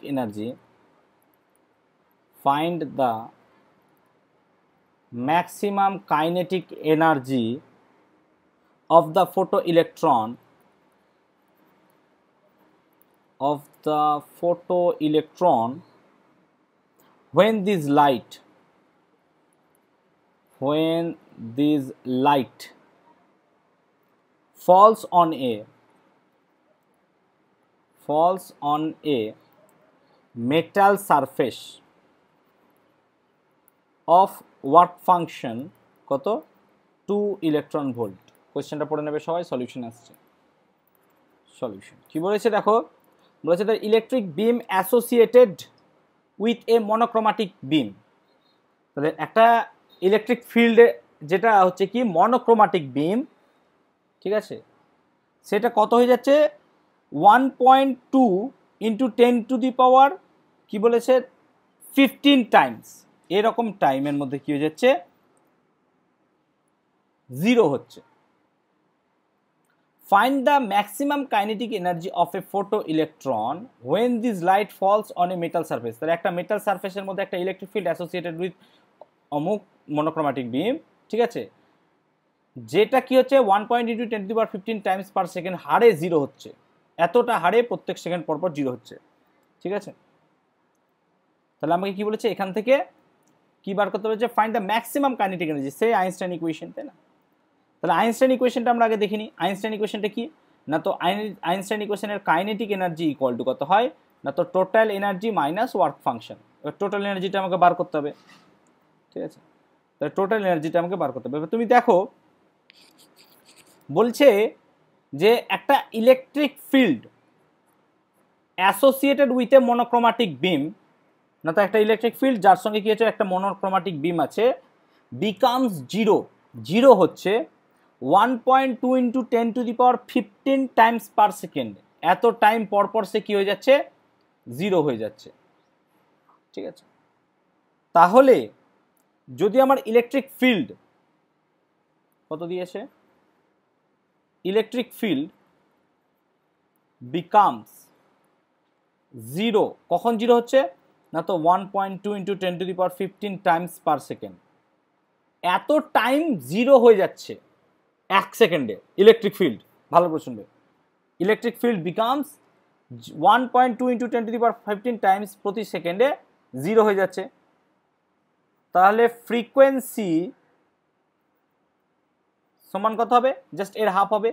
energy of the photoelectron when this light falls on a metal surface of work function কত 2 electron volt. কোশ্চেনটা পড়ে নেবে সবাই, solution আসছে। সলিউশন কি বলেছে দেখো, বলেছে the electric beam associated with a monochromatic beam. তাহলে একটা ইলেকট্রিক ফিল্ডে যেটা হচ্ছে কি মনোক্রোমাটিক বিম, ঠিক আছে, সেটা কত হয়ে যাচ্ছে 1.2 ইন্টু 10 টু দি পাওয়ার কি বলেছে 15 টাইমস, এরকম টাইমের মধ্যে কি হয়ে যাচ্ছে জিরো হচ্ছে। Find the maximum kinetic energy of a photo electron when this light falls on a metal surface. তাহলে একটা মেটাল সারফেসের মধ্যে একটা ইলেকট্রিক ফিল্ড অ্যাসোসিয়েটেড উইথ অমুক মনোক্রোমাটিক বিম, ঠিক আছে, যেটা কি হচ্ছে 1.10 টাইমস পার সেকেন্ড হারে জিরো হচ্ছে, এতটা হারে প্রত্যেক সেকেন্ড পরপর জিরো হচ্ছে, ঠিক আছে। তাহলে আমাকে কি বলেছে এখান থেকে কি বার করতে হবে, যে find the maximum kinetic energy, সেই আইনস্টাইন ইকুয়েশন, তাই না। তাহলে আইনস্টাইন ইকুয়েশনটা আমরা আগে দেখিনি। আইনস্টাইন ইকুয়েশনটা কি না, তো আইনস্টাইন ইকুয়েশনের কাইনেটিক এনার্জি ইকুয়াল টু কত হয় না, তো total energy minus work function. এবার টোটাল এনার্জিটা আমাকে বার করতে হবে, ঠিক আছে। তাহলে টোটাল এনার্জিটা আমাকে বার করতে হবে। এবার তুমি দেখো বলছে যে একটা electric field associated with a monochromatic beam, না তো একটা ইলেকট্রিক ফিল্ড যার সঙ্গে কি হচ্ছে একটা মনোক্রোমাটিক বিম আছে, বিকামস জিরো হচ্ছে 1.2 into 10 to the power 15 Times per second. এত টাইম পরপর সে কি হয়ে যাচ্ছে জিরো হয়ে যাচ্ছে, ঠিক আছে। তাহলে যদি আমার ইলেকট্রিক ফিল্ড কত দিয়েছে, ইলেকট্রিক ফিল্ড বিকামস জিরো, কখন জিরো হচ্ছে না, তো 1.2 into 10 to the power 15 Times per second. এত টাইম জিরো হয়ে যাচ্ছে এক সেকেন্ডে ইলেকট্রিক ফিল্ড। ভালো প্রশ্ন, electric field becomes 1.2 into 10 to the power 15 Times প্রতি সেকেন্ডে জিরো হয়ে যাচ্ছে। তাহলে ফ্রিকোয়েন্সি সমান কত হবে, জাস্ট এর হাফ হবে।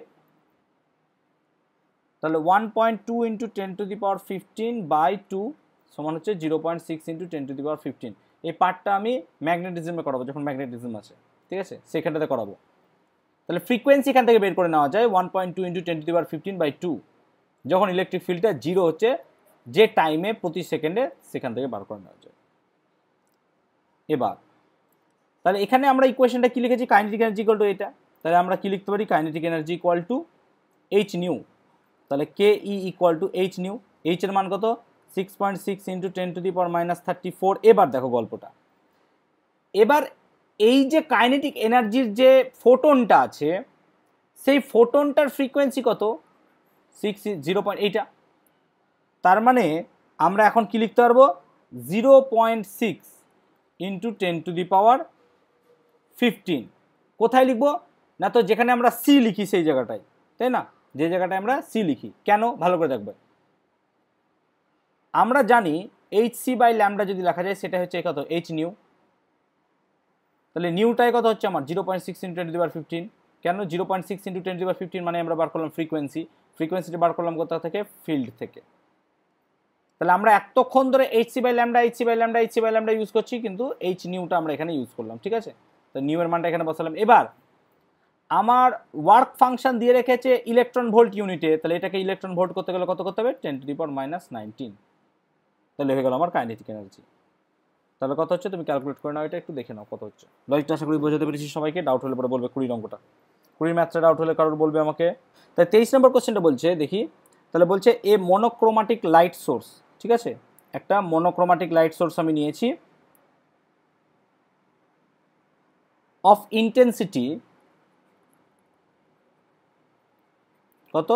তাহলে 1.2 into 10 to the power 15 by 2 সমান হচ্ছে 0.6 ইন্টু 10 টু দি পাওয়ার 15। এই পার্টটা আমি ম্যাগনেটিজমে করাবো, যখন ম্যাগনেটিজম আছে, ঠিক আছে, সেখানটাতে করাবো। তাহলে ফ্রিকোয়েন্সি এখান থেকে বের করে নেওয়া যায় 1.2 into 10 to the power 15 by 2, যখন ইলেকট্রিক ফিল্ডটা জিরো হচ্ছে যে টাইমে প্রতি সেকেন্ডে, সেখান থেকে বার করে নেওয়া যায়। এবার তাহলে এখানে আমরা ইকুয়েশনটা কি লিখেছি, কাইনেটিক এনার্জি ইকুয়াল টু এটা, তাহলে আমরা কি লিখতে পারি, kinetic energy equal to H nu. তাহলে K E equal to H nu, H এর মান কত 6.6 ইন্টু 10 টু দি পাওয়ার -34। এবার দেখো গল্পটা, এবার এই যে কাইনেটিক এনার্জির যে ফোটনটা আছে, সেই ফোটনটার ফ্রিকোয়েন্সি কত 0.8। তার মানে আমরা এখন কি লিখতে পারবো 0.6 ইন্টু 10 টু দি পাওয়ার 15। কোথায় লিখবো না, তো যেখানে আমরা সি লিখি সেই জায়গাটায়, তাই না, যে জায়গাটায় আমরা সি লিখি। কেন, ভালো করে দেখবে, আমরা জানি এইচ সি বাই ল্যামডা যদি লেখা যায় সেটা হচ্ছে কত এইচ নিউ। তাহলে নিউটাই কত হচ্ছে আমার 0.6 ইন্টু 10 টু দি পাওয়ার 15। কেন 0.6 ইন্টু 10 টু দি পাওয়ার 15 মানে আমরা বার করলাম ফ্রিকোয়েন্সিটা বার করলাম কোথা থেকে, ফিল্ড থেকে। তাহলে আমরা এতক্ষণ ধরে h c by lambda use করছি, কিন্তু এইচ নিউটা আমরা এখানে ইউজ করলাম, ঠিক আছে। তো নিউ এর মানটা এখানে বসালাম। এবার আমার ওয়ার্ক ফাংশন দিয়ে রেখেছে ইলেকট্রন ভোল্ট ইউনিটে, তাহলে এটাকে ইলেকট্রন ভোল্ট করতে গেলে কত করতে হবে 10 টু দি পাওয়ার -19। তাহলে হয়ে গেল আমার কাইনেটিক এনার্জি। তাহলে কত হচ্ছে তুমি ক্যালকুলেট করে নাও, এটা একটু দেখে নাও কত হচ্ছে। লজিকটা আশা করি বোঝাতে পেরেছি সবাইকে। ডাউট হলে পরে বলবে 20 অঙ্কটা, 20 ম্যাথটা ডাউট হলে কারোর বলবে আমাকে। তাই 23 নম্বর কোশ্চেনটা বলছে, দেখি তাহলে বলছে এ মনোক্রোমাটিক লাইট সোর্স, ঠিক আছে, একটা মনোক্রোমাটিক লাইট সোর্স আমি নিয়েছি অফ ইন্টেন্সিটি কত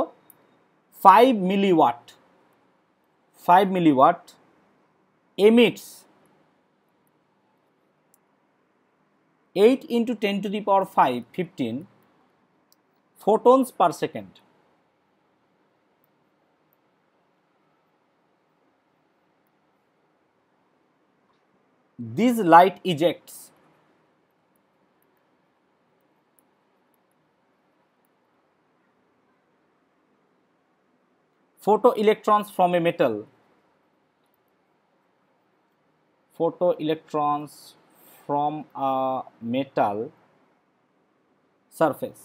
5 milliwatt emits 8 into 10 to the power 15 photons per second. This light ejects photoelectrons from a metal. Photoelectrons from a metal surface.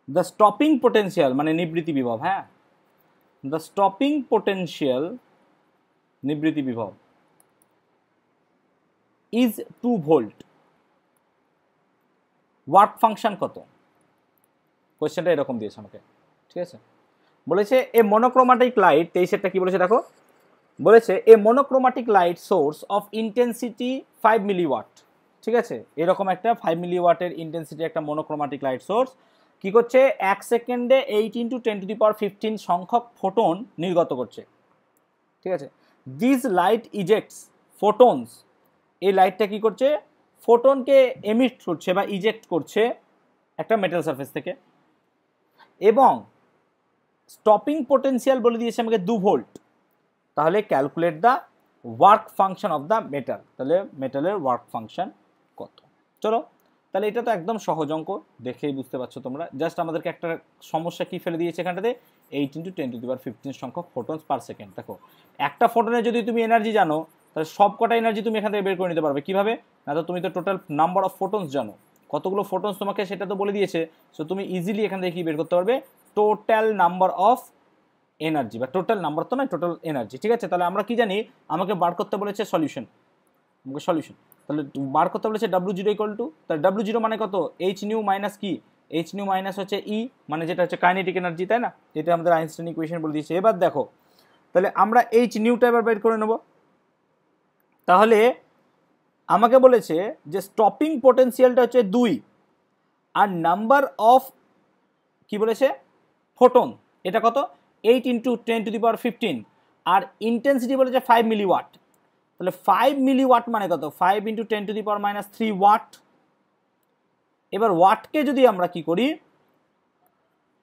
The stopping potential মানে নিবৃত্তি বিভব, হ্যাঁ, the stopping potential নিবৃত্তি বিভব is 2 volt. Work function কত? কোশ্চেনটা এরকম দিয়েছে আমাকে, ঠিক আছে। বলেছে এ মনোক্রোমাটিক লাইট, 23-এরটা কি বলেছে দেখো, বলেছে a monochromatic light source of intensity 5 milliwatt, ঠিক আছে। এরকম একটা 5 মিলিওয়াটের ইন্টেন্সিটি একটা মনোক্রোমাটিক লাইট সোর্স কি করছে, 1 সেকেন্ডে 8 × 10⁻15 সংখ্যক ফোটন নির্গত করছে, ঠিক আছে। দিস লাইট ইজেক্টস ফোটনস, এই লাইটটা কি করছে, ফোটনকে এমিট করছে বা ইজেক্ট করছে একটা মেটাল সারফেস থেকে, এবং স্টপিং পোটেনশিয়াল বলে দিয়েছে আমাকে 2 ভোল্ট। তাহলে calculate the work function of the metal, তাহলে মেটালের ওয়ার্ক ফাংশন কত। চলো, তাহলে এটা তো একদম সহজ অঙ্ক, দেখেই বুঝতে পারছো তোমরা। জাস্ট আমাদেরকে একটা সমস্যা কি ফেলে দিয়েছে এখানটাতে, 8 × 10⁻15 সংখ্যক ফোটনস পার সেকেন্ড। দেখো একটা ফোটনের যদি তুমি এনার্জি জানো, তাহলে সব কটা এনার্জি তুমি এখান থেকে বের করে নিতে পারবে। কিভাবে না, তো তুমি তো টোটাল নাম্বার অফ ফোটনস জানো, কতগুলো ফোটনস তোমাকে সেটা তো বলে দিয়েছে। সো তুমি ইজিলি এখান থেকে কি বের করতে পারবে, টোটাল নাম্বার অফ এনার্জি, বা টোটাল নাম্বার তো নয়, টোটাল এনার্জি, ঠিক আছে। তাহলে আমরা কি জানি, আমাকে বার করতে বলেছে সলিউশন, আমাকে সলিউশন, তাহলে বার করতে বলেছে W0 = তাহলে W0 মানে কত, H নিউ মাইনাস কি, H নিউ মাইনাস হচ্ছে E, মানে যেটা হচ্ছে কাইনেটিক এনার্জি, তাই না। এটা আমাদের আইনস্টাইন ইকুয়েশন বলে দিয়েছে। এবার দেখো, তাহলে আমরা H নিউটা এবার বের করে নেব। তাহলে আমাকে বলেছে যে স্টপিং পোটেনশিয়ালটা হচ্ছে 2, আর নাম্বার অফ কি বলেছে ফোটন, এটা কত 8 × 10⁻15, আর ইন্টেন্সিটি বলেছে 5 মিলিওয়াট। তাহলে 5 মিলিওয়াট মানে কত, 5 × 10⁻³ ওয়াট। এবার ওয়াটকে যদি আমরা কি করি,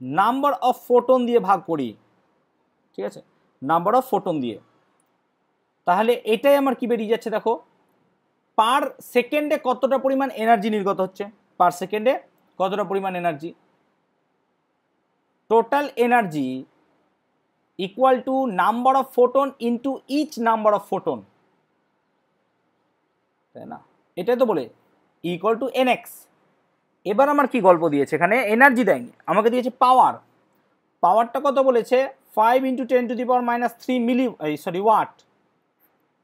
নাম্বার অফ ফোটন দিয়ে ভাগ করি, ঠিক আছে, নাম্বার অফ ফোটন দিয়ে, তাহলে এটাই আমার কি বেরিয়ে যাচ্ছে, দেখো পার সেকেন্ডে কতটা পরিমাণ এনার্জি নির্গত হচ্ছে, পার সেকেন্ডে কতটা পরিমাণ energy, total energy equal to number of photon into each number of photon, তাই না। এটাই তো বলে ইকুয়াল টু NX। এবার আমার কি গল্প দিয়েছে, এখানে এনার্জি দেয়নি, আমাকে দিয়েছে পাওয়ার। পাওয়ারটা কত বলেছে, 5 × 10⁻³ ওয়াট।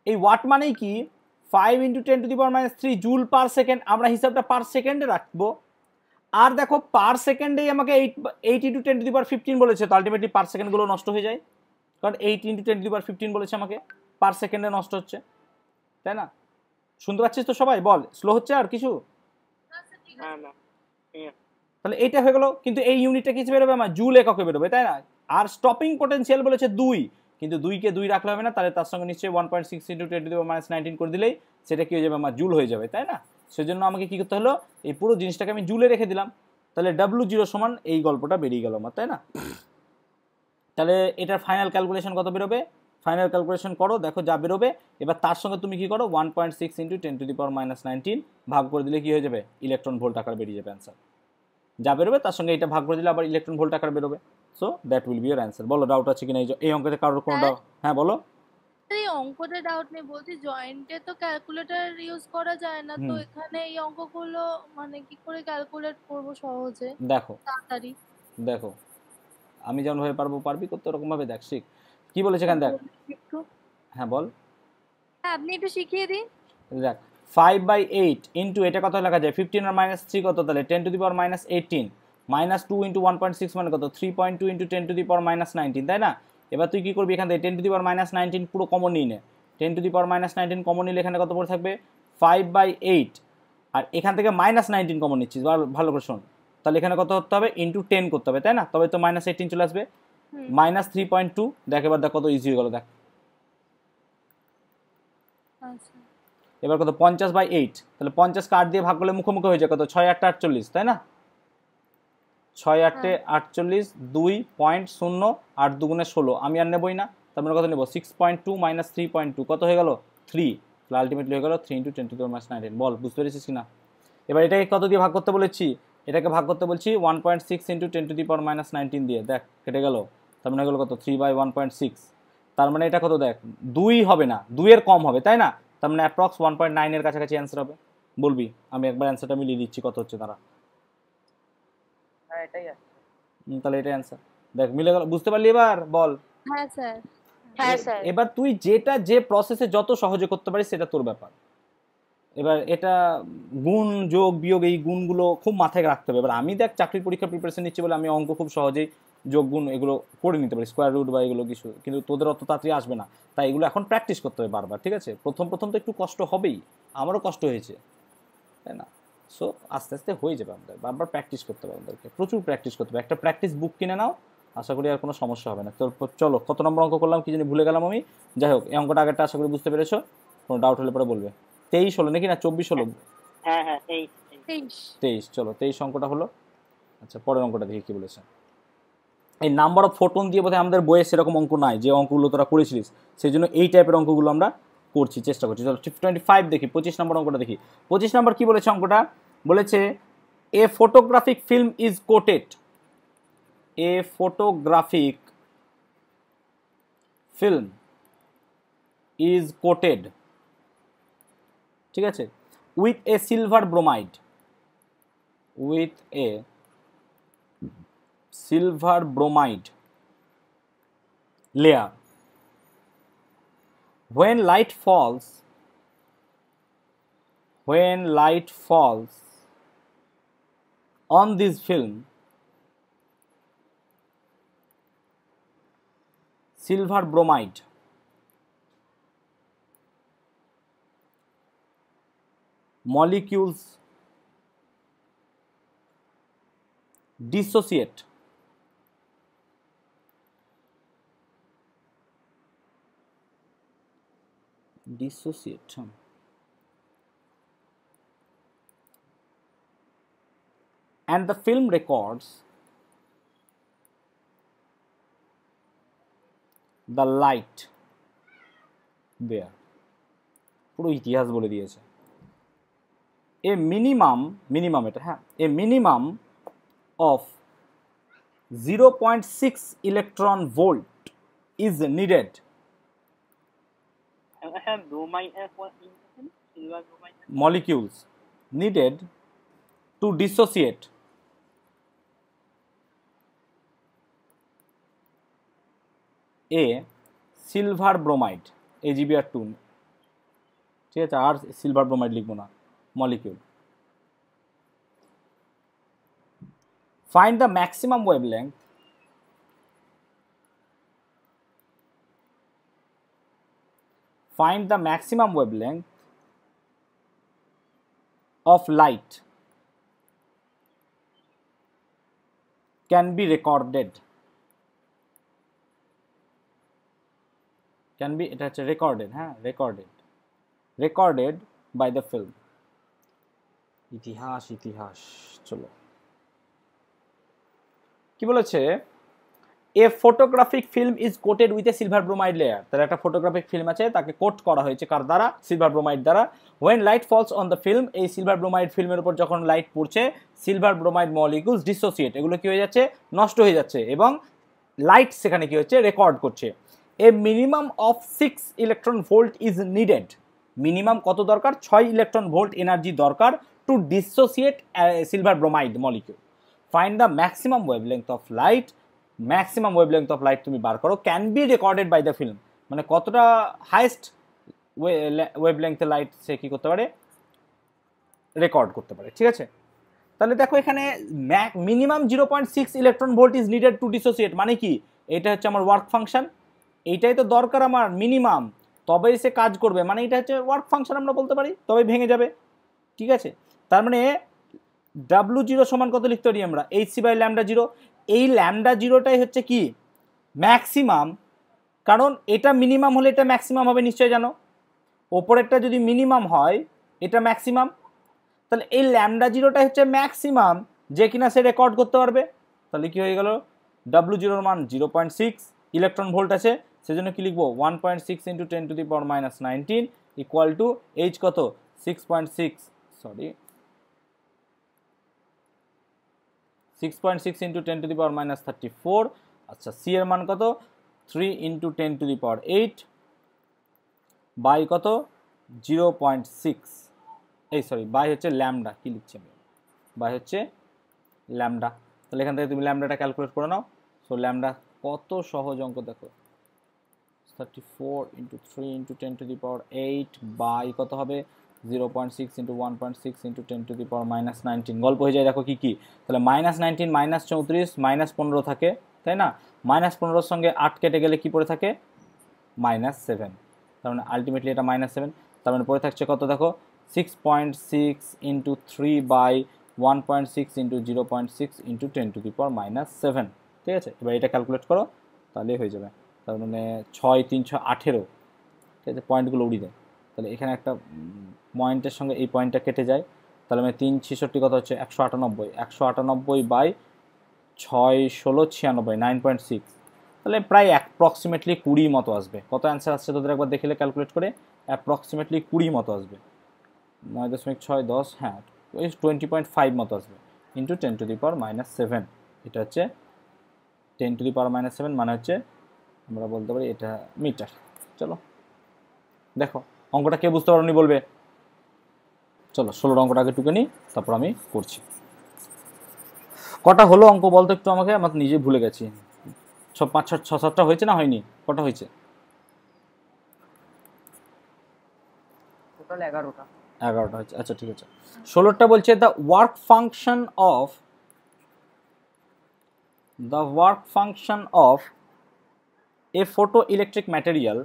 এই ওয়াট মানেই কি, 5 × 10⁻³ জুল পার সেকেন্ড, আমরা হিসাবটা পার সেকেন্ডে রাখবো। আর দেখো পার সেকেন্ডেই আমাকে 8 × 10⁻15 বলেছে, তো আলটিমেটলি পার সেকেন্ডগুলো নষ্ট হয়ে যায়, কারণ 8 × 10⁻15 বলেছে আমাকে, পার সেকেন্ডে নষ্ট হচ্ছে, তাই না। শুনতে পাচ্ছিস তো সবাই, বল স্লো হচ্ছে আর কিছু, তাহলে এইটা হয়ে গেল। কিন্তু এই ইউনিটটা কিছু বেরোবে আমার জুল এককে বেরোবে, তাই না। আর স্টপিং পোটেনশিয়াল বলেছে 2, কিন্তু 2কে 2 রাখলে হবে না, তাহলে তার সঙ্গে নিশ্চয়ই 1.6 × 10⁻19 করে দিলেই সেটা কি হয়ে যাবে, আমার জুল হয়ে যাবে, তাই না। সেজন্য আমাকে কি করতে হলো, এই পুরো জিনিসটাকে আমি জুলে রেখে দিলাম। তাহলে W0 সমান এই গল্পটা বেরিয়ে গেল আমার, তাই না। তাহলে এটার ফাইনাল ক্যালকুলেশন কত বেরোবে, ফাইনাল ক্যালকুলেশন করো, দেখো যা বেরোবে। এবার তার সঙ্গে তুমি কি করো, 1.6 × 10⁻19 ভাগ করে দিলে কি হয়ে যাবে, ইলেকট্রন ভোল্ট আকার বেরিয়ে যাবে অ্যান্সার। যা বেরোবে তার সঙ্গে এটা ভাগ করে দিলে আবার ইলেকট্রন ভোল্ট আকার বেরোবে। So that will be your answer. বলো ডাউট আছে কিনা এই অঙ্কতে কারোর কোনো ডাউট? হ্যাঁ বলো। এই অঙ্কতে ডাউট নেই, বলছি জয়েন্টে তো ক্যালকুলেটর ইউজ করা যায় না, তো এখানে এই অঙ্কগুলো মানে কি করে ক্যালকুলেট করব সহজে, দেখো তাড়াতাড়ি। দেখো আমি যেমন ভাবে পারবো, পারবি করতে, ওরকম ভাবে দেখ, শিখ। কি বলেছে এখানে দেখ, হ্যাঁ বল, হ্যাঁ আপনি একটু শিখিয়ে দিন। দেখ 5/8 ইন্টু এটা কত লেখা যায়, 15 আর -3 কত, তাহলে 10⁻18 -2 × 1.6 মানে কত, 3.2 × 10⁻19, তাই না। এবার তুই কি করবি, এখান থেকে 10⁻19 পুরো কমন নিয়ে নে, 10⁻19 কমন নিলে এখানে কত পড়ে থাকবে 5/8, আর এখান থেকে -19 কমন নিচ্ছিস, ভালো করে শোন। তাহলে এখানে কত করতে হবে, ইন্টু 10 করতে হবে, তাই না, তবে তো -18 চলে আসবে, -3.2। দেখ এবার দেখ কত ইজি হয়ে গেল, দেখ এবার কত 50/8, তাহলে 50কে 8 দিয়ে ভাগ করলে মুখোমুখি হয়ে যায় কত 6 8 48, তাই না? 6 8 48, 2.0, 8 2 16, আমি আর নেবই না, তার মানে কত নেব 6.2 - 3.2 কত হয়ে গেল 3, তাহলে আলটিমেটলি হয়ে গেল 3 × 10⁻⁹। বল বুঝতে পেরেছিস কিনা? এবার এটাকে কত দিয়ে ভাগ করতে বলেছি? এটাকে ভাগ করতে বলছি 1.6 × 10⁻⁹ দিয়ে, দেখ কেটে গেল, তার মানে হয়ে গেল কত 3/1.6, তার মানে এটা কত দেখ 2 হবে না, 2 এর কম হবে, তাই না? তার মানে অ্যাপ্রক্স 1.9 এর কাছাকাছি অ্যান্সার হবে। বলবি? আমি একবার অ্যান্সারটা মিলিয়ে দিচ্ছি কত হচ্ছে তারা। হ্যাঁ এটাই আছে। তাহলে এটাই অ্যান্সার, দেখ মিলে গেল, বুঝতে পারলি? এবার বল। হ্যাঁ স্যার। হ্যাঁ স্যার। এবার তুই যেটা যে প্রসেসে যত সহজে করতে পারিস সেটা তোর ব্যাপার। এবার এটা গুণ যোগ বিয়োগ এই গুণগুলো খুব মাথায় রাখতে হবে। এবার আমি দেখ চাকরির পরীক্ষার প্রিপারেশন নিচ্ছি বলে আমি অঙ্ক খুব সহজেই যোগ গুণ এগুলো করে নিতে পারি, স্কোয়ার রুট বা এগুলো কিছু, কিন্তু তোদের অত তাড়াতাড়ি আসবে না, তাই এগুলো এখন প্র্যাকটিস করতে হবে বারবার, ঠিক আছে? প্রথম তো একটু কষ্ট হবেই, আমারও কষ্ট হয়েছে, তাই না? সো আস্তে আস্তে হয়ে যাবে, আমাদের বারবার প্র্যাকটিস করতে হবে, আমাদেরকে প্রচুর প্র্যাকটিস করতে হবে। একটা প্র্যাকটিস বুক কিনে নাও, আশা করি আর কোনো সমস্যা হবে না। তো চলো, কত নম্বর অঙ্ক করলাম কি জানি ভুলে গেলাম আমি। যাই হোক, এই অঙ্কটা আগেরটা আশা করি বুঝতে পেরেছো, কোনো ডাউট হলে পরে বলবে। 23 হলো নাকি না 24 হলো? হ্যাঁ হ্যাঁ 23। চলো 23 অঙ্কটা হলো। আচ্ছা, পরের অঙ্কটা দেখি কি বলেছে। এই নাম্বার অফ ফোটন দিয়ে বোধহয় আমাদের বইয়ে সেরকম অঙ্ক নাই, যে অঙ্কগুলো তোরা করেছিলিস, সেই জন্য এই টাইপের অঙ্কগুলো আমরা করছি, চেষ্টা করছি। চলো 25 দেখি, 25 নম্বর অঙ্কটা দেখি। 25 নম্বর কি বলেছে অঙ্কটা? বলেছে a photographic film is coated, a photographic film is coated, ঠিক আছে, with a silver bromide, with a silver bromide layer. When light falls on this film, silver bromide molecules dissociate and the film records the light there. পুরো ইতিহাস বলে দিয়েছে। এ minimum এটা, হ্যাঁ, এ minimum of 0.6 electron volt is needed, molecules needed to dissociate a silver bromide, AgBr2, ঠিক আছে, আর silver bromide লিখবো না, molecule. Find the maximum wavelength of light can be recorded, এটা হচ্ছে recorded, হ্যাঁ, recorded by the film. ইতিহাস। চলো কি বলেছে, a photographic film is coated with a silver bromide layer, তাহলে একটা ফটোগ্রাফিক ফিল্ম আছে, তাকে কোট করা হয়েছে কার দ্বারা? সিলভার ব্রোমাইড দ্বারা। When light falls on the film, এই সিলভার ব্রোমাইড ফিল্মের উপর যখন লাইট পড়ছে, সিলভার ব্রোমাইড মলিকিউলস ডিসোসিয়েট, এগুলো কি হয়ে যাচ্ছে? নষ্ট হয়ে যাচ্ছে, এবং লাইট সেখানে কি হচ্ছে? রেকর্ড করছে। A minimum of 6 electron volt is needed, minimum কত দরকার? 6 ইলেকট্রন ভোল্ট এনার্জি দরকার to dissociate silver bromide molecule. Find the maximum wavelength of light, maximum wavelength of light তুমি বার করো, can be recorded by the film, মানে কতটা highest ওয়েভলেংথে light সে কী করতে পারে? রেকর্ড করতে পারে, ঠিক আছে? তাহলে দেখো এখানে minimum 0.6 electron volt is needed to dissociate, মানে কি? এটা হচ্ছে আমার ওয়ার্ক ফাংশন, এইটাই তো দরকার আমার মিনিমাম, তবেই সে কাজ করবে, মানে এটা হচ্ছে ওয়ার্ক ফাংশন আমরা বলতে পারি, তবেই ভেঙে যাবে, ঠিক আছে? তার মানে W0 সমান কত লিখতে পারি আমরা? hc/λ0। এই λ0টাই হচ্ছে কি? ম্যাক্সিমাম, কারণ এটা মিনিমাম হলে এটা ম্যাক্সিমাম হবে নিশ্চয়ই জানো। ওপরেরটা যদি মিনিমাম হয় এটা ম্যাক্সিমাম, তাহলে এই ল্যামডা জিরোটা হচ্ছে ম্যাক্সিমাম যে কিনা সে রেকর্ড করতে পারবে। তাহলে কি হয়ে গেল, ডাব্লু জিরোর মান 0.6 ইলেকট্রন ভোল্ট আছে, সেজন্য কি লিখবো 1.6 ইন্টু 10⁻⁻19 ইকুয়াল টু এইচ কত 6.6 ইন্টু 10⁻34। আচ্ছা সি এর মান কত 3 ইন্টু 10⁸ বাই কত 0.6, এই সরি বাই হচ্ছে ল্যামডা, কি লিখছি আমি, বাই হচ্ছে ল্যামডা। তাহলে এখান থেকে তুমি ল্যামডাটা ক্যালকুলেট করে নাও। সো ল্যামডা কত সহজ অঙ্ক দেখো, 34 ইন্টু 3 ইন্টু 10⁸ বাই কত হবে 0.6 ইন্টু 1.6 ইন্টু 10⁻⁻19। গল্প হয়ে যায় দেখো কি কি, তাহলে -19 -34 -15 থাকে, তাই না? -15 সঙ্গে 8 কেটে গেলে কি পড়ে থাকে -7, তার মানে আলটিমেটলি এটা -7। তার মানে পড়ে থাকছে কত দেখো 6.6 ইন্টু 3 বাই 1.6 ইন্টু 0.6 ইন্টু 10⁻⁻7। ঠিক আছে, এবার এটা ক্যালকুলেট করো তাহলে হয়ে যাবে। তার মানে 6 3 6 18, ঠিক আছে, পয়েন্টগুলো উড়িয়ে দেয়। তাহলে এখানে একটা পয়েন্টের সঙ্গে এই পয়েন্টটা কেটে যায়, তাহলে মানে 3 66 কত হচ্ছে 198, 198 বাই 6 16 96, 9.6, তাহলে প্রায় অ্যাপ্রক্সিমেটলি 20 মতো আসবে। কত অ্যান্সার আসছে তোদের একবার দেখলে ক্যালকুলেট করে, অ্যাপ্রক্সিমেটলি 20 মতো আসবে, 9.6 10, হ্যাঁ 20.5 মতো আসবে ইন্টু 10⁻⁻7। এটা হচ্ছে 10⁻⁻7 মানে হচ্ছে আমরা বলতে পারি এটা মিটার। চলো দেখো অঙ্কটা কে বুঝতে পারোনি বলবে। চলো 16 অঙ্কটা আগে টুকে নিই, তারপর আমি করছি। কটা হলো অঙ্ক বলতো একটু আমাকে, আমার নিজে ভুলে গেছি। 5 6 7টা হয়েছে না হয়নি, কটা হয়েছে? টোটাল 11টা। 11টা হয়েছে, আচ্ছা ঠিক আছে। 16টা বলছে the work function of a photoelectric material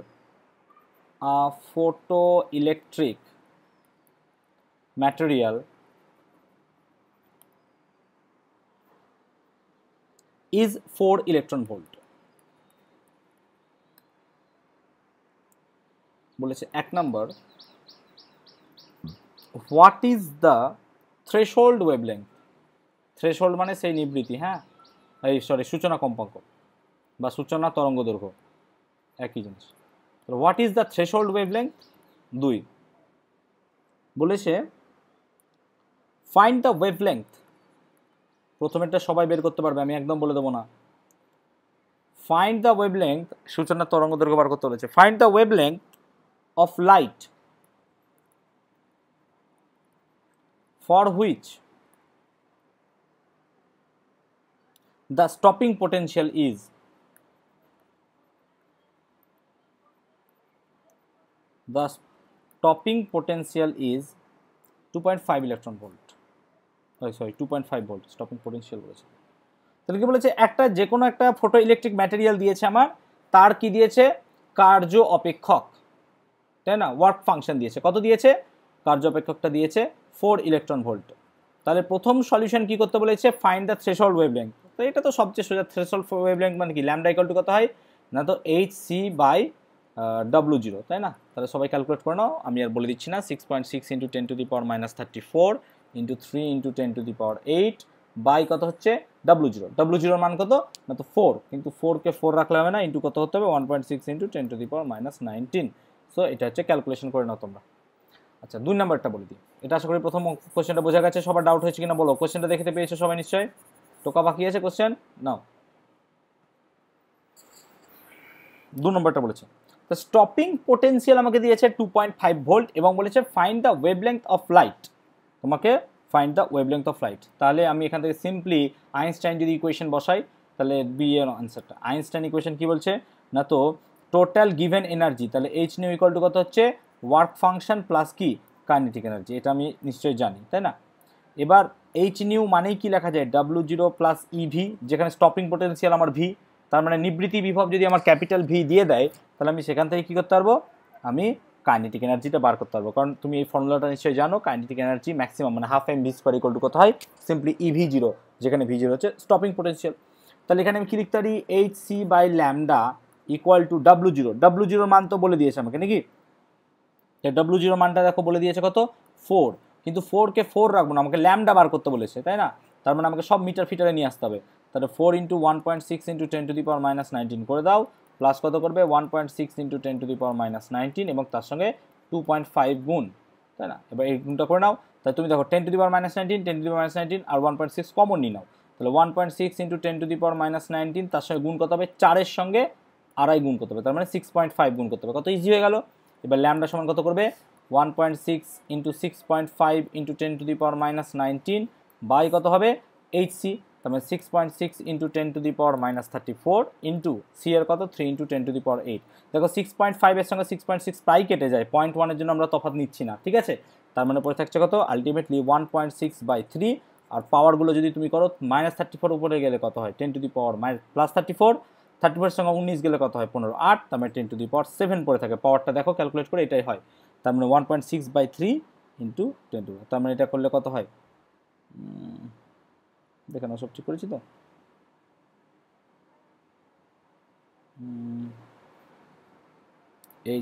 is 4 electron volt। বলেছে 1 নম্বর, what is the threshold wavelength. Threshold মানে সেই নিবৃত্তি, হ্যাঁ এই সরি সূচনা কম্পাঙ্ক বা সূচনা তরঙ্গ দৈর্ঘ্য একই জিনিস। What is the threshold wavelength. 2 বলেছে ফাইন্ড দ্য ওয়েভলেংথ। প্রথমেরটা সবাই বের করতে পারবে, আমি একদম বলে দেবো না। ফাইন্ড দ্য ওয়েভলেংথ, সূচনা তরঙ্গ দৈর্ঘ্য বার করতে বলেছে। Find the wavelength of light for which the stopping potential is 2.5 electron volt, sorry 2.5 volt stopping potential বলেছে। তাহলে কি বলেছে, একটা যে কোনো একটা ফটো ইলেকট্রিক ম্যাটেরিয়াল দিয়েছে আমার, তার কি দিয়েছে কার্য অপেক্ষক, তাই না, ওয়ার্ক ফাংশন দিয়েছে। কত দিয়েছে, কার্য অপেক্ষকটা দিয়েছে 4 ইলেকট্রন ভোল্ট। তাহলে প্রথম সলিউশন কি করতে বলেছে, ফাইন্ড দ্য থ্রেশহোল্ড ওয়েভলেংথ। তো এটা তো সবচেয়ে সোজা, থ্রেশহোল্ড ওয়েভলেংথ মানে কি, ল্যামডা ইকুয়াল টু কত হয় না, তো HC/W0, তাই না। তাহলে সবাই ক্যালকুলেট করে নাও, আমি আর বলে দিচ্ছি না। 6.6 ইন্টু 10⁻⁻34 ইন্টু 3 ইন্টু 10⁸ বাই কত হচ্ছে W0। W0 মান কত না, তো 4, কিন্তু 4কে 4 রাখলে হবে না, ইন্টু কত হতে হবে 1.6 ইন্টু 10⁻⁻19। সো এটা হচ্ছে ক্যালকুলেশন করে নাও তোমরা। আচ্ছা 2 নাম্বারটা বলে দিই, এটা আশা করি প্রথম কোশ্চেনটা বোঝা গেছে। সবার ডাউট হয়েছে কিনা বলো, কোশ্চেনটা দেখতে পেয়েছো সবাই নিশ্চয়ই, টোকা বাকি আছে কোশ্চেন নাও। 2 নম্বরটা বলেছে তো স্টপিং পোটেনশিয়াল আমাকে দিয়েছে 2.5 ভোল্ট এবং বলেছে find the wavelength of light. তোমাকে find the wavelength of light. তাহলে আমি এখান থেকে সিম্পলি আইনস্টাইন যদি ইকুয়েশন বসাই, তাহলে বি এর আনসারটা আইনস্টাইন ইকুয়েশন কি বলছে না, তো টোটাল গিভেন এনার্জি, তাহলে এইচ নিউ ইকুয়াল টু কত হচ্ছে ওয়ার্ক ফাংশন প্লাস কি কাইনেটিক এনার্জি, এটা আমি নিশ্চয়ই জানি, তাই না। এবার এইচ নিউ মানেই কি লেখা যায় W0 প্লাস ইভি, যেখানে স্টপিং পোটেনশিয়াল আমার ভি, তার মানে নিবৃত্তি বিভব যদি আমার ক্যাপিটাল ভি দিয়ে দেয়, তাহলে আমি সেখান থেকে কী করতে পারবো, আমি কাইনেটিক এনার্জিটা বার করতে পারবো। কারণ তুমি এই ফর্মুলাটা নিশ্চয়ই জানো, কাইনেটিক এনার্জি ম্যাক্সিমাম মানে half m v square equal to কত হয়, সিম্পলি ইভি0, যেখানে ভি0 হচ্ছে স্টপিং পোটেনশিয়াল। তাহলে এখানে আমি কী লিখতে পারি, HC/λ equal to W0। W0 মান তো বলে দিয়েছে আমাকে নাকি, W0 মানটা দেখো বলে দিয়েছে কত 4, কিন্তু 4 কে 4 রাখবো না, আমাকে ল্যামডা বার করতে বলেছে, তাই না? তার মানে আমাকে সব মিটার ফিটারে নিয়ে আসতে হবে। তাহলে 4 × 1.6 × 10⁻⁻19 করে দাও, প্লাস কত করবে 1.6 × 10⁻⁻19 এবং তার সঙ্গে 2.5 গুণ, তাই না? এবার এই গুণটা করে নাও। তাহলে তুমি দেখো 10⁻⁻19 10⁻⁻19 আর 1.6 কমন নিয়ে নাও, তাহলে 1.6 × 10⁻⁻19 তার সঙ্গে গুণ কত হবে 4-এর সঙ্গে আড়াই গুণ করতে হবে, তার মানে 6.5 গুণ করতে হবে। কত ইজি হয়ে গেল। এবার ল্যামডা সমান কত করবে 1.6 × 6.5 × 10⁻⁻19 বাই কত হবে HC, তার মানে 6.6 × 10⁻34 ইন্টু সি এর কত 3 × 10⁸। দেখো 6.5 এর সঙ্গে 6.6 প্রায় কেটে যায়, 0.1 জন্য আমরা তফাৎ নিচ্ছি না, ঠিক আছে? তার মানে পড়ে থাকছে কত আলটিমেটলি 1.6/3। আর পাওয়ারগুলো যদি তুমি করো -34 উপরে গেলে কত হয় 10⁻+34, 34 সঙ্গে 19 গেলে কত হয় 15, 8, তার মানে 10⁻7 পড়ে থাকে। পাওয়ারটা দেখো ক্যালকুলেট করে এটাই হয়, তার মানে 1.6/3 × 10, তার মানে এটা করলে কত হয় দেখে নাও, সব ঠিক করেছি তো?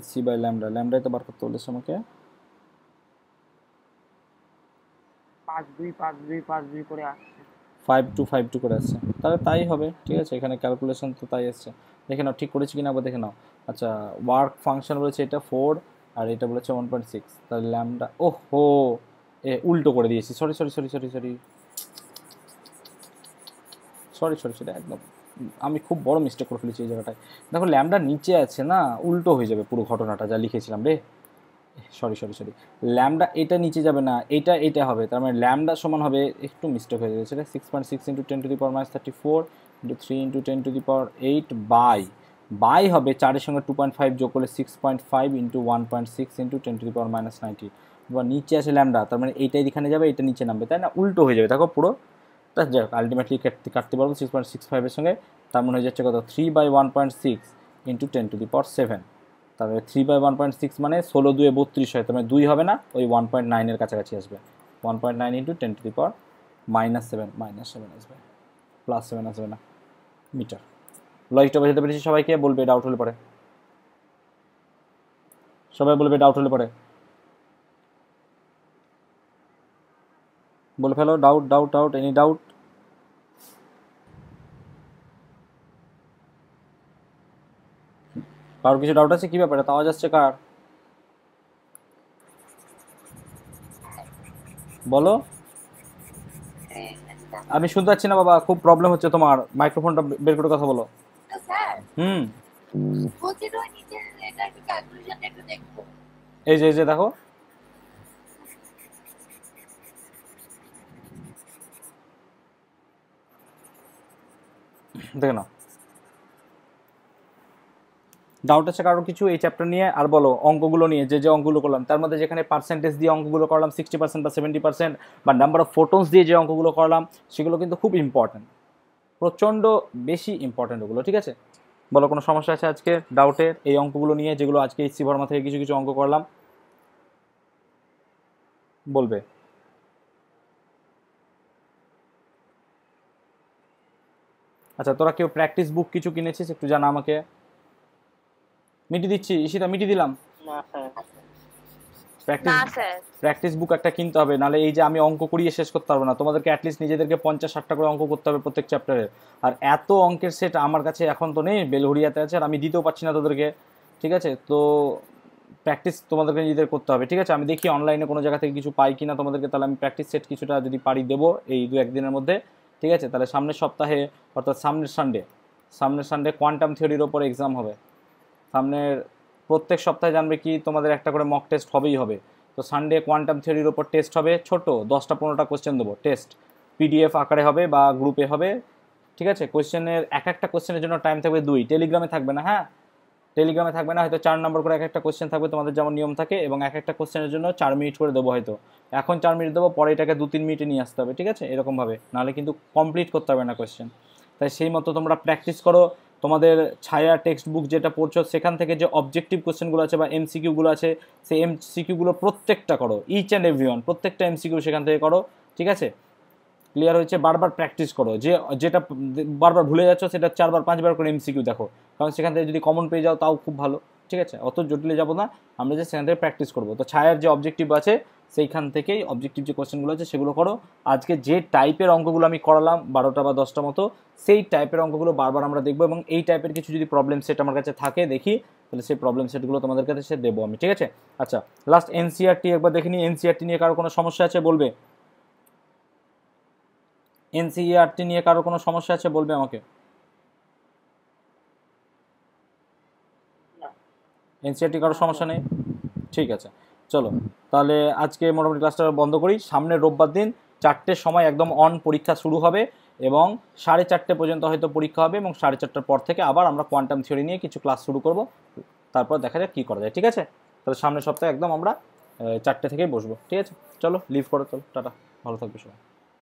HC/ল্যামডা, ল্যামডাই তো বার করতে বলেছে আমাকে, 5-2 করে আসছে, 5-2 করে আসছে, তাহলে তাই হবে, ঠিক আছে? এখানে ক্যালকুলেশন তো তাই আসছে, দেখে নাও ঠিক করেছি কিনা আবার দেখে নাও। আচ্ছা, ওয়ার্ক ফাংশন বলেছে এটা 4 আর এটা বলেছে 1.6, তাহলে ল্যামডা ওহো উল্টো করে দিয়েছি, সরি একদম আমি খুব বড় মিস্টেক করে ফেলেছি এই জায়গাটায়। দেখো ল্যামডা নিচে আছে না, উল্টো হয়ে যাবে পুরো ঘটনাটা যা লিখেছিলাম রে, সরি ল্যামডা এটা নিচে যাবে না, এটা হবে, তার মানে ল্যামডা সমান হবে, একটু মিস্টেক হয়ে গেছে, 6.6 × 10⁻34 × 3 × 10⁸ বাই হবে 4-এর সঙ্গে 2.5 যোগ করলে 6.5 × 1.6 × 10⁻⁻19। এবার নিচে আছে ল্যামডা, তার মানে এইটাই এখানে যাবে, এটা নিচে নামবে, তাই না? উল্টো হয়ে যাবে দেখো পুরো, তা যাই হোক আলটিমেটলি কাটতে পারবো 6.65 এর সঙ্গে, তার মানে হয়ে যাচ্ছে কত 3/1.6 × 10⁻7, তারপরে 3/1.6 মানে 16×2 = 32 হয়, তার মানে 2 হবে না, ওই 1.9 এর কাছাকাছি আসবে, 1.9 × 10⁻⁻7 আসবে, +7 আসবে না মিটার। লজিকটা বোঝাতে পেরেছি সবাইকে? বলবে ডাউট হলে পরে, সবাই বলবে ডাউট হলে পরে, বলে ফেলো ডাউট এনি ডাউট? কারোর কিছু ডাউট আছে কি ব্যাপারে? আওয়াজ আসছে কার? বলো। আমি শুনতে পাচ্ছি না বাবা, খুব প্রবলেম হচ্ছে তোমার, মাইক্রোফোনটা বের করে কথা বলো। এই যে দেখো, দেখে নাও ডাউট আছে কারোর কিছু এই চ্যাপ্টার নিয়ে? আর বলো অঙ্কগুলো নিয়ে, যে অঙ্কগুলো করলাম তার মধ্যে যেখানে পার্সেন্টেজ দিয়ে অঙ্কগুলো করলাম 60% বা 70% বা নাম্বার অফ ফোটনস দিয়ে যে অঙ্কগুলো করলাম সেগুলো কিন্তু খুব ইম্পর্ট্যান্ট, প্রচণ্ড বেশি ইম্পর্ট্যান্ট ওগুলো, ঠিক আছে? বলো কোনো সমস্যা আছে আজকে ডাউটের এই অঙ্কগুলো নিয়ে, যেগুলো আজকে HC ভার্মা থেকে কিছু অঙ্ক করলাম? বলবে। আচ্ছা, তোরা কেউ প্র্যাকটিস বুক কিছু কিনেছিস? একটু জানা আমাকে। মিটি দিচ্ছি, ঈশিতা মিটি দিলাম। প্র্যাকটিস বুক একটা কিনতে হবে, নাহলে এই যে আমি অঙ্ক করিয়ে শেষ করতে পারবো না, তোমাদেরকে অ্যাটলিস্ট নিজেদেরকে 50-60টা করে অঙ্ক করতে হবে প্রত্যেক চ্যাপ্টারে। আর এত অঙ্কের সেট আমার কাছে এখন তো নেই, বেলঘড়িয়াতে আছে, আর আমি দিতেও পারছি না তোদেরকে, ঠিক আছে? তো প্র্যাকটিস তোমাদেরকে নিজেদের করতে হবে, ঠিক আছে? আমি দেখি অনলাইনে কোনো জায়গা থেকে কিছু পাই কিনা তোমাদেরকে, তাহলে আমি প্র্যাকটিস সেট কিছুটা যদি পারি দেবো এই 2-1 দিনের মধ্যে, ঠিক আছে? তাহলে সামনের সপ্তাহে অর্থাৎ সামনের সানডে কোয়ান্টাম থিওরির ওপর এক্সাম হবে। সামনের প্রত্যেক সপ্তাহে জানবে কি তোমাদের একটা করে মক টেস্ট হবেই হবে। তো সানডে কোয়ান্টাম থিওরির ওপর টেস্ট হবে, ছোট 10-15টা কোশ্চেন দেবো, টেস্ট PDF আকারে হবে বা গ্রুপে হবে, ঠিক আছে? কোশ্চেনের একটা কোশ্চেনের জন্য টাইম থাকবে 2, টেলিগ্রামে থাকবে না, হ্যাঁ টেলিগ্রামে থাকবে না, হয়তো 4 নম্বর করে একটা কোশ্চেন থাকবে তোমাদের যেমন নিয়ম থাকে, এবং একটা কোশ্চেনের জন্য 4 মিনিট করে দেবো, হয়তো এখন 4 মিনিট দেবো, পরে এটাকে 2-3 মিনিটে নিয়ে আসতে হবে, ঠিক আছে? এরকমভাবে নাহলে কিন্তু কমপ্লিট করতে হবে না কোশ্চেন। তাই সেই মতো তোমরা প্র্যাকটিস করো, তোমাদের ছায়া টেক্সট বুক যেটা পড়ছো সেখান থেকে যে অবজেক্টিভ কোশ্চেনগুলো আছে বা MCQগুলো আছে সেই MCQগুলো প্রত্যেকটা করো, ইচ অ্যান্ড এভরিওয়ান, প্রত্যেকটা MCQ সেখান থেকে করো, ঠিক আছে? ক্লিয়ার হয়েছে? বারবার প্র্যাকটিস করো, যেটা বারবার ভুলে যাচ্ছ সেটা 4-5 বার করে MCQ দেখো, কারণ সেখান থেকে যদি কমন পেয়ে যাও তাও খুব ভালো, ঠিক আছে, অত জটিলে যাব না, আমরা যে সেখান থেকে প্র্যাকটিস করবো। তো ছায়ার যে অবজেক্টিভ আছে সেইখান থেকেই অবজেক্টিভ যে কোশ্চেনগুলো আছে সেগুলো করো। আজকে যে টাইপের অঙ্কগুলো আমি করালাম 12টা বা 10টা মতো, সেই টাইপের অঙ্কগুলো বারবার আমরা দেখবো, এবং এই টাইপের কিছু যদি প্রবলেম সেট আমার কাছে থাকে দেখি, তাহলে সেই প্রবলেম সেটগুলো তোমাদের কাছে দেবো আমি, ঠিক আছে। আচ্ছা, লাস্ট এনসিইআরটি একবার দেখে নিই। এনসিইআরটি নিয়ে কারো কোনো সমস্যা আছে বলবে? এনসিইআরটি নিয়ে কারো কোনো সমস্যা আছে বলবে আমাকে। এনসিইআরটি কারো সমস্যা নেই? ঠিক আছে, চলো তাহলে আজকে মোটামুটি ক্লাসটা বন্ধ করি। সামনের রোববার দিন 4টের সময় একদম অন পরীক্ষা শুরু হবে, এবং 4:30 পর্যন্ত হয়তো পরীক্ষা হবে, এবং 4:30টার পর থেকে আবার আমরা কোয়ান্টাম থিওরি নিয়ে কিছু ক্লাস শুরু করব, তারপর দেখা যাক কী করা যায়, ঠিক আছে। তাহলে সামনের সপ্তাহে একদম আমরা 4টে থেকেই বসবো, ঠিক আছে। চলো লিভ করো, চলো টাটা, ভালো থাকবে সবাই।